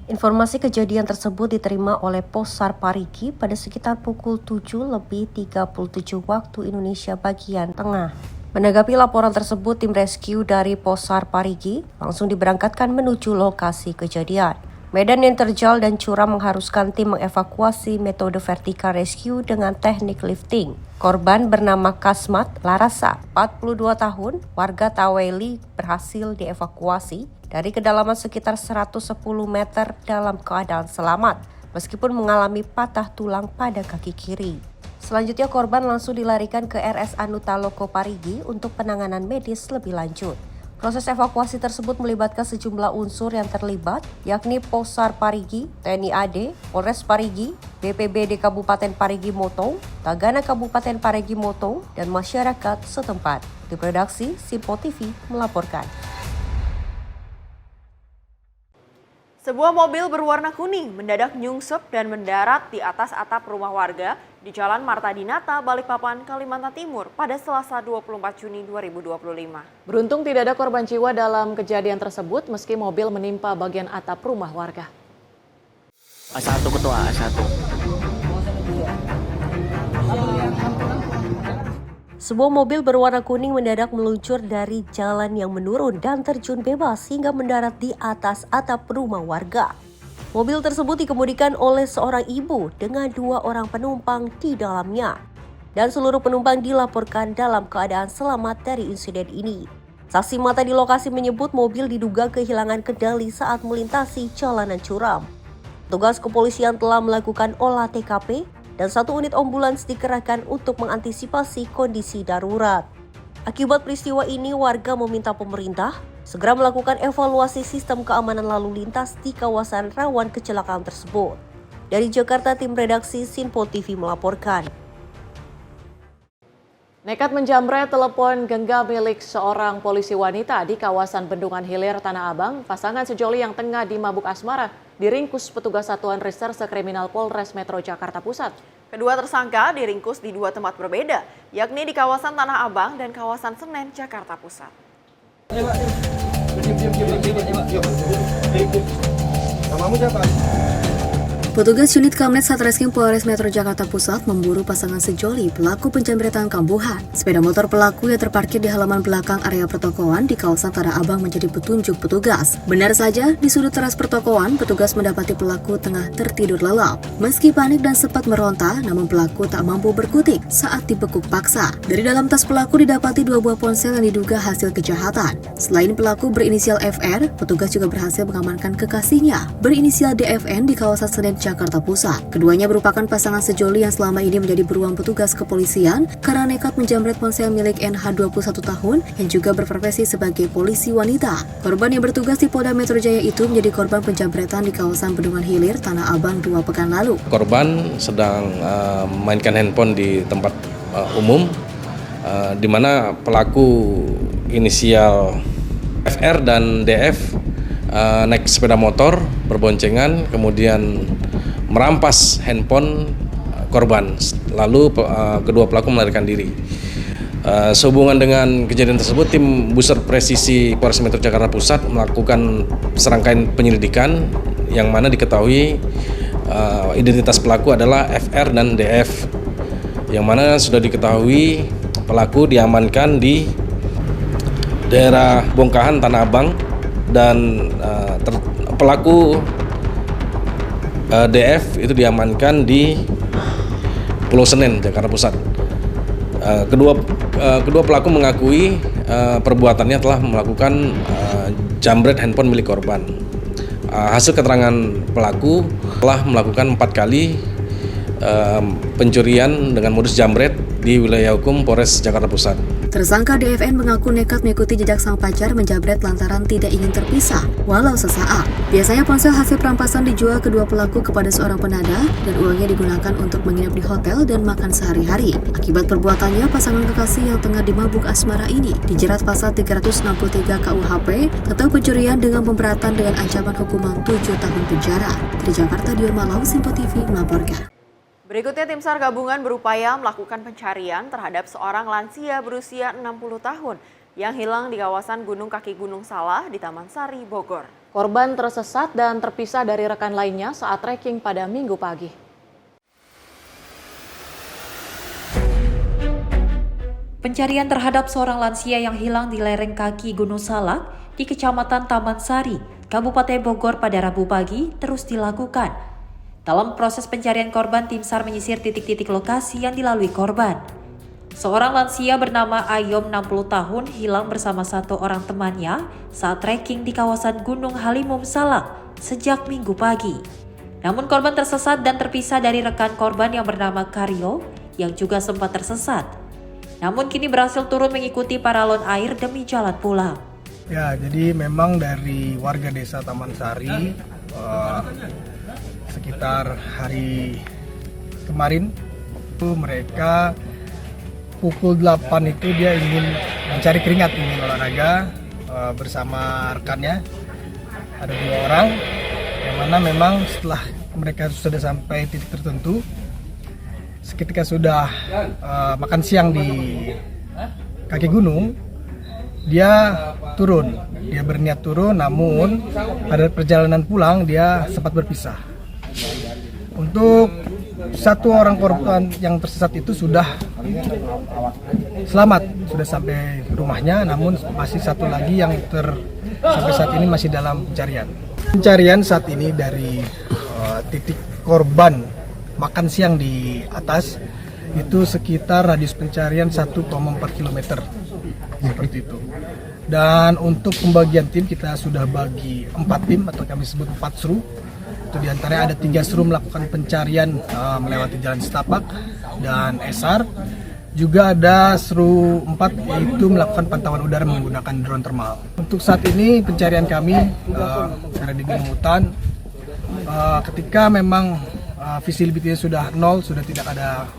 Informasi kejadian tersebut diterima oleh Posar Parigi pada sekitar pukul 7:37 waktu Indonesia bagian tengah. Menanggapi laporan tersebut, tim rescue dari Posar Parigi langsung diberangkatkan menuju lokasi kejadian. Medan yang terjal dan curam mengharuskan tim mengevakuasi metode vertical rescue dengan teknik lifting. Korban bernama Kasmat Larasa, 42 tahun, warga Taweli, berhasil dievakuasi dari kedalaman sekitar 110 meter dalam keadaan selamat, meskipun mengalami patah tulang pada kaki kiri. Selanjutnya korban langsung dilarikan ke RS Anutaloko Parigi untuk penanganan medis lebih lanjut. Proses evakuasi tersebut melibatkan sejumlah unsur yang terlibat, yakni Posar Parigi, TNI AD, Polres Parigi, BPBD Kabupaten Parigi Motong, Tagana Kabupaten Parigi Motong, dan masyarakat setempat. Tim redaksi Simpo TV melaporkan. Sebuah mobil berwarna kuning mendadak nyungsep dan mendarat di atas atap rumah warga di Jalan Marta Dinata, Balikpapan, Kalimantan Timur pada Selasa 24 Juni 2025. Beruntung tidak ada korban jiwa dalam kejadian tersebut meski mobil menimpa bagian atap rumah warga. A1 ketua, A1. Sebuah mobil berwarna kuning mendadak meluncur dari jalan yang menurun dan terjun bebas hingga mendarat di atas atap rumah warga. Mobil tersebut dikemudikan oleh seorang ibu dengan 2 orang penumpang di dalamnya. Dan seluruh penumpang dilaporkan dalam keadaan selamat dari insiden ini. Saksi mata di lokasi menyebut mobil diduga kehilangan kendali saat melintasi jalanan curam. Petugas kepolisian telah melakukan olah TKP dan 1 unit ambulans dikerahkan untuk mengantisipasi kondisi darurat. Akibat peristiwa ini, warga meminta pemerintah segera melakukan evaluasi sistem keamanan lalu lintas di kawasan rawan kecelakaan tersebut. Dari Jakarta, tim redaksi Simpo TV melaporkan. Nekat menjamret telepon genggam milik seorang polisi wanita di kawasan Bendungan Hilir, Tanah Abang, pasangan sejoli yang tengah dimabuk asmara diringkus petugas Satuan Reserse Kriminal Polres Metro Jakarta Pusat. Kedua tersangka diringkus di 2 tempat berbeda, yakni di kawasan Tanah Abang dan kawasan Senen, Jakarta Pusat. Namamu siapa? Petugas unit Kamnet Satreskrim Polres Metro Jakarta Pusat memburu pasangan sejoli pelaku penjamretan kambuhan. Sepeda motor pelaku yang terparkir di halaman belakang area pertokoan di kawasan Tanah Abang menjadi petunjuk petugas. Benar saja, di sudut teras pertokoan, petugas mendapati pelaku tengah tertidur lelap. Meski panik dan sempat meronta, namun pelaku tak mampu berkutik saat dibekuk paksa. Dari dalam tas pelaku didapati 2 buah ponsel yang diduga hasil kejahatan. Selain pelaku berinisial FR, petugas juga berhasil mengamankan kekasihnya berinisial DFN di kawasan Senen, Jakarta Pusat. Keduanya merupakan pasangan sejoli yang selama ini menjadi buruan petugas kepolisian karena nekat menjamret ponsel milik NH 21 tahun yang juga berprofesi sebagai polisi wanita. Korban yang bertugas di Polda Metro Jaya itu menjadi korban penjamretan di kawasan Bendungan Hilir, Tanah Abang 2 pekan lalu. Korban sedang memainkan handphone di tempat umum, di mana pelaku inisial FR dan DF naik sepeda motor berboncengan, kemudian merampas handphone korban. Lalu kedua pelaku melarikan diri. Sehubungan dengan kejadian tersebut, tim Buser Presisi Polres Metro Jakarta Pusat melakukan serangkaian penyelidikan yang mana diketahui identitas pelaku adalah FR dan DF, yang mana sudah diketahui pelaku diamankan di daerah Bongkahan, Tanah Abang, dan pelaku DF itu diamankan di Pulau Senen, Jakarta Pusat. Kedua pelaku mengakui perbuatannya telah melakukan jambret handphone milik korban. Hasil keterangan pelaku telah melakukan 4 kali pencurian dengan modus jambret di wilayah hukum Polres Jakarta Pusat. Tersangka DFN mengaku nekat mengikuti jejak sang pacar menjambret lantaran tidak ingin terpisah, walau sesaat. Biasanya ponsel hasil perampasan dijual kedua pelaku kepada seorang penada dan uangnya digunakan untuk menginap di hotel dan makan sehari-hari. Akibat perbuatannya, pasangan kekasih yang tengah dimabuk asmara ini dijerat pasal 363 KUHP atau pencurian dengan pemberatan dengan ancaman hukuman 7 tahun penjara. Dari Jakarta, Dion Malau, Simpo TV melaporkan. Berikutnya, tim SAR gabungan berupaya melakukan pencarian terhadap seorang lansia berusia 60 tahun yang hilang di kawasan Gunung Kaki Gunung Salak di Taman Sari, Bogor. Korban tersesat dan terpisah dari rekan lainnya saat trekking pada Minggu pagi. Pencarian terhadap seorang lansia yang hilang di lereng kaki Gunung Salak di Kecamatan Taman Sari, Kabupaten Bogor pada Rabu pagi terus dilakukan. Dalam proses pencarian korban, tim SAR menyisir titik-titik lokasi yang dilalui korban. Seorang lansia bernama Ayom 60 tahun hilang bersama satu orang temannya saat trekking di kawasan Gunung Halimum Salak sejak Minggu pagi. Namun korban tersesat dan terpisah dari rekan korban yang bernama Karyo yang juga sempat tersesat. Namun kini berhasil turun mengikuti paralon air demi jalan pulang. Ya, jadi memang dari warga desa Taman Sari sekitar hari kemarin itu mereka pukul 8 itu dia ingin mencari keringat, ingin olahraga bersama rekannya. Ada 2 orang yang mana memang setelah mereka sudah sampai titik tertentu, ketika sudah makan siang di kaki gunung, dia turun. Dia berniat turun, namun pada perjalanan pulang dia sempat berpisah. Untuk satu orang korban yang tersesat itu sudah selamat, sudah sampai rumahnya, namun masih satu lagi yang sampai saat ini masih dalam pencarian. Pencarian saat ini dari titik korban makan siang di atas itu sekitar radius pencarian 1,4 km, seperti itu. Dan untuk pembagian tim kita sudah bagi 4 tim atau kami sebut 4 seru. Itu diantaranya ada 3 seru melakukan pencarian melewati jalan setapak dan SAR. Juga ada seru 4 yaitu melakukan pantauan udara menggunakan drone thermal. Untuk saat ini pencarian kami karena di Gunung Hutan, ketika memang visibility-nya sudah 0, sudah tidak ada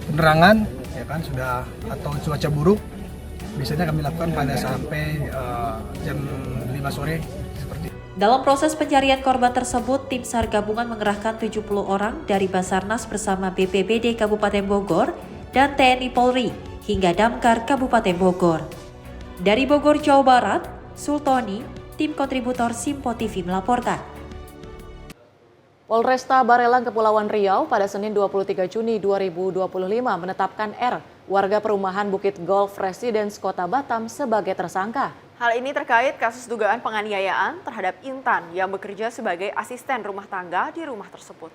penerangan, ya kan, sudah atau cuaca buruk, biasanya kami lakukan pada sampai jam 5 sore. Dalam proses pencarian korban tersebut, tim SAR gabungan mengerahkan 70 orang dari Basarnas bersama BPBD Kabupaten Bogor dan TNI Polri hingga Damkar Kabupaten Bogor. Dari Bogor, Jawa Barat, Sultoni, tim kontributor Simpo TV melaporkan. Polresta Barelang Kepulauan Riau pada Senin 23 Juni 2025 menetapkan R, warga perumahan Bukit Golf Residence Kota Batam sebagai tersangka. Hal ini terkait kasus dugaan penganiayaan terhadap Intan yang bekerja sebagai asisten rumah tangga di rumah tersebut.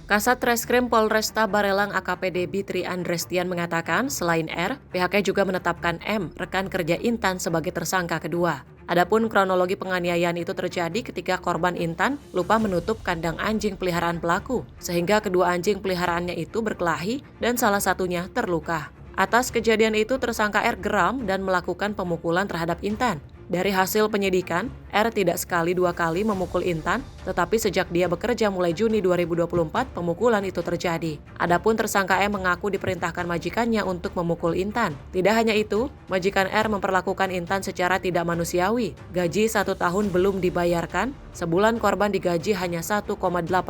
Kasat Reskrim Polresta Barelang AKP Bitri Andrestian mengatakan selain R, pihaknya juga menetapkan M, rekan kerja Intan sebagai tersangka kedua. Adapun kronologi penganiayaan itu terjadi ketika korban Intan lupa menutup kandang anjing peliharaan pelaku, sehingga kedua anjing peliharaannya itu berkelahi dan salah satunya terluka. Atas kejadian itu tersangka R geram dan melakukan pemukulan terhadap Intan. Dari hasil penyidikan, R tidak sekali dua kali memukul Intan, tetapi sejak dia bekerja mulai Juni 2024, pemukulan itu terjadi. Adapun tersangka M mengaku diperintahkan majikannya untuk memukul Intan. Tidak hanya itu, majikan R memperlakukan Intan secara tidak manusiawi. Gaji 1 tahun belum dibayarkan, sebulan korban digaji hanya 1,8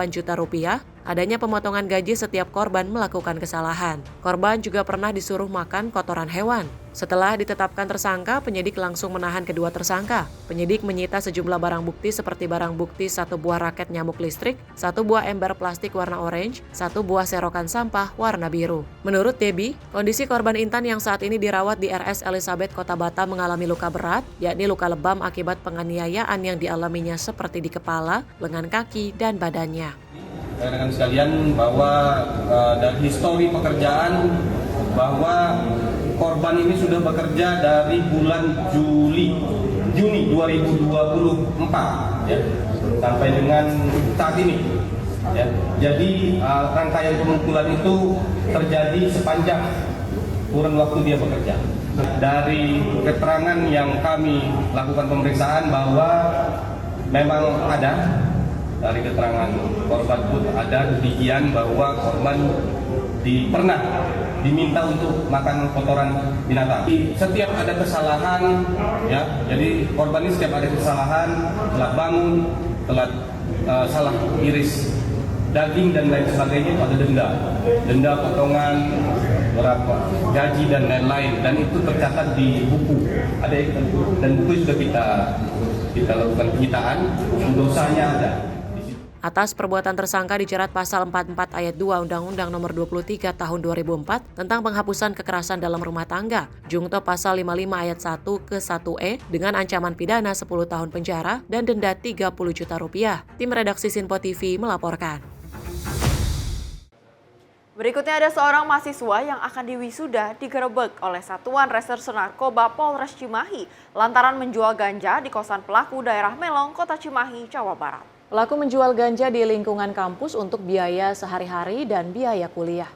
juta rupiah, adanya pemotongan gaji setiap korban melakukan kesalahan. Korban juga pernah disuruh makan kotoran hewan. Setelah ditetapkan tersangka, penyidik langsung menahan kedua tersangka. Penyidik menyita sejumlah barang bukti seperti barang bukti 1 buah raket nyamuk listrik, 1 buah ember plastik warna orange, 1 buah serokan sampah warna biru. Menurut Debbie, kondisi korban Intan yang saat ini dirawat di RS Elizabeth Kota Batam mengalami luka berat, yakni luka lebam akibat penganiayaan yang dialaminya seperti di kepala, lengan kaki, dan badannya. Rekan sekalian, bahwa dari histori pekerjaan bahwa korban ini sudah bekerja dari bulan Juni 2024 ya, sampai dengan saat ini ya. Jadi rangkaian pemukulan itu terjadi sepanjang kurun waktu dia bekerja. Dari keterangan yang kami lakukan pemeriksaan bahwa memang ada dari keterangan korban pun ada demikian bahwa korban pernah diminta untuk makan kotoran binatang. Setiap ada kesalahan, ya, jadi korban ini setiap ada kesalahan, telat bangun, telat salah iris daging dan lain sebagainya, ada denda potongan, berapa gaji dan lain-lain, dan itu tercatat di buku. Ada dan buku sudah kita lakukan penyitaan, dosanya ada. Atas perbuatan tersangka dijerat pasal 44 ayat 2 Undang-Undang Nomor 23 Tahun 2004 tentang penghapusan kekerasan dalam rumah tangga, Jungto pasal 55 ayat 1 ke 1E dengan ancaman pidana 10 tahun penjara dan denda 30 juta rupiah. Tim redaksi Sinpo TV melaporkan. Berikutnya ada seorang mahasiswa yang akan diwisuda digerebek oleh Satuan Reserse Narkoba Polres Cimahi lantaran menjual ganja di kosan pelaku daerah Melong, Kota Cimahi, Jawa Barat. Pelaku menjual ganja di lingkungan kampus untuk biaya sehari-hari dan biaya kuliah.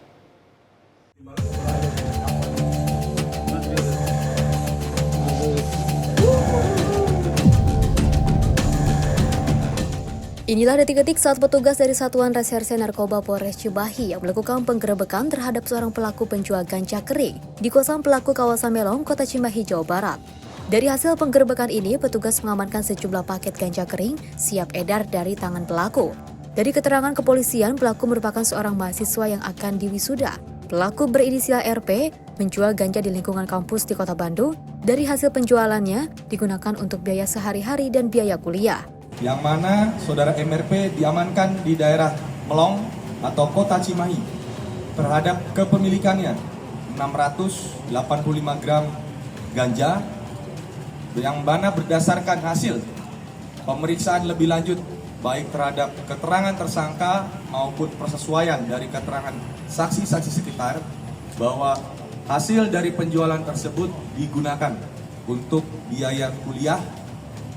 Inilah detik-detik saat petugas dari Satuan Reserse Narkoba Polres Cimahi yang melakukan penggerebekan terhadap seorang pelaku penjual ganja kering di kosan pelaku kawasan Melong, Kota Cimahi, Jawa Barat. Dari hasil penggerebekan ini, petugas mengamankan sejumlah paket ganja kering siap edar dari tangan pelaku. Dari keterangan kepolisian, pelaku merupakan seorang mahasiswa yang akan diwisuda. Pelaku berinisial RP menjual ganja di lingkungan kampus di Kota Bandung. Dari hasil penjualannya digunakan untuk biaya sehari-hari dan biaya kuliah. Yang mana saudara MRP diamankan di daerah Melong atau Kota Cimahi terhadap kepemilikannya 685 gram ganja yang mana berdasarkan hasil pemeriksaan lebih lanjut baik terhadap keterangan tersangka maupun persesuaian dari keterangan saksi-saksi sekitar bahwa hasil dari penjualan tersebut digunakan untuk biaya kuliah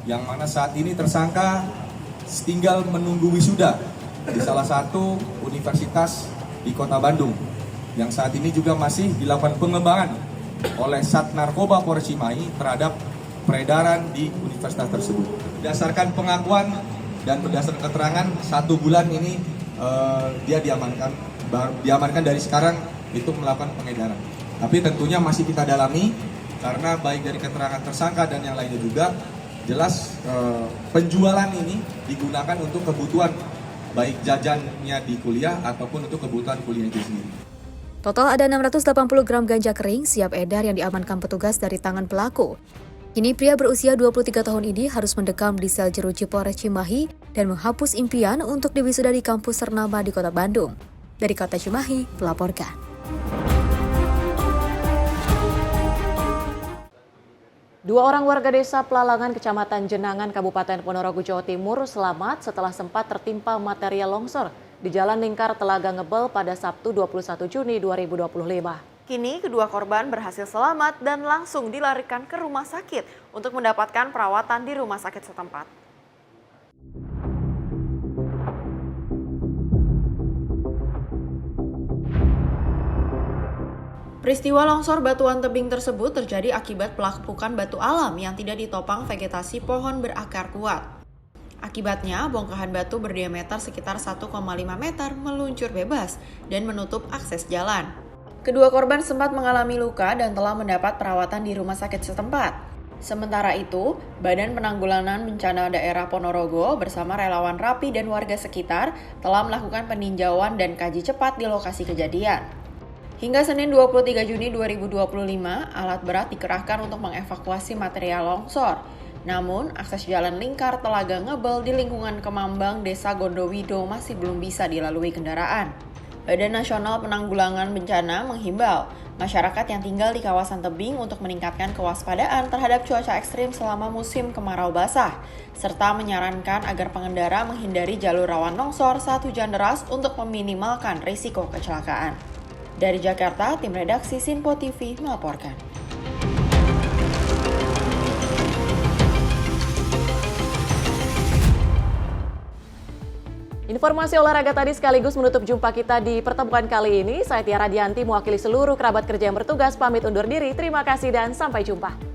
yang mana saat ini tersangka tinggal menunggu wisuda di salah satu universitas di Kota Bandung yang saat ini juga masih dilakukan pengembangan oleh Sat Narkoba Polres Cimahi terhadap peredaran di universitas tersebut. Berdasarkan pengakuan dan berdasarkan keterangan 1 bulan ini dia diamankan dari sekarang itu melakukan pengedaran. Tapi tentunya masih kita dalami karena baik dari keterangan tersangka dan yang lainnya juga jelas penjualan ini digunakan untuk kebutuhan baik jajannya di kuliah ataupun untuk kebutuhan kuliah itu sendiri. Total ada 680 gram ganja kering siap edar yang diamankan petugas dari tangan pelaku. Kini pria berusia 23 tahun ini harus mendekam di sel jeruji Polres Cimahi dan menghapus impian untuk diwisuda di kampus ternama di Kota Bandung. Dari Kota Cimahi, melaporkan. Dua orang warga desa Pelalangan, Kecamatan Jenangan, Kabupaten Ponorogo, Jawa Timur selamat setelah sempat tertimpa material longsor di Jalan Lingkar Telaga Ngebel pada Sabtu 21 Juni 2025. Kini kedua korban berhasil selamat dan langsung dilarikan ke rumah sakit untuk mendapatkan perawatan di rumah sakit setempat. Peristiwa longsor batuan tebing tersebut terjadi akibat pelapukan batu alam yang tidak ditopang vegetasi pohon berakar kuat. Akibatnya, bongkahan batu berdiameter sekitar 1,5 meter meluncur bebas dan menutup akses jalan. Kedua korban sempat mengalami luka dan telah mendapat perawatan di rumah sakit setempat. Sementara itu, Badan Penanggulangan Bencana Daerah Ponorogo bersama relawan RAPI dan warga sekitar telah melakukan peninjauan dan kaji cepat di lokasi kejadian. Hingga Senin 23 Juni 2025, alat berat dikerahkan untuk mengevakuasi material longsor. Namun, akses jalan lingkar Telaga Ngebel di lingkungan Kemambang, Desa Gondowido masih belum bisa dilalui kendaraan. Badan Nasional Penanggulangan Bencana menghimbau masyarakat yang tinggal di kawasan tebing untuk meningkatkan kewaspadaan terhadap cuaca ekstrim selama musim kemarau basah, serta menyarankan agar pengendara menghindari jalur rawan longsor saat hujan deras untuk meminimalkan risiko kecelakaan. Dari Jakarta, tim redaksi Sinpo TV melaporkan. Informasi olahraga tadi sekaligus menutup jumpa kita di pertemuan kali ini. Saya Tiara Dianti mewakili seluruh kerabat kerja yang bertugas pamit undur diri. Terima kasih dan sampai jumpa.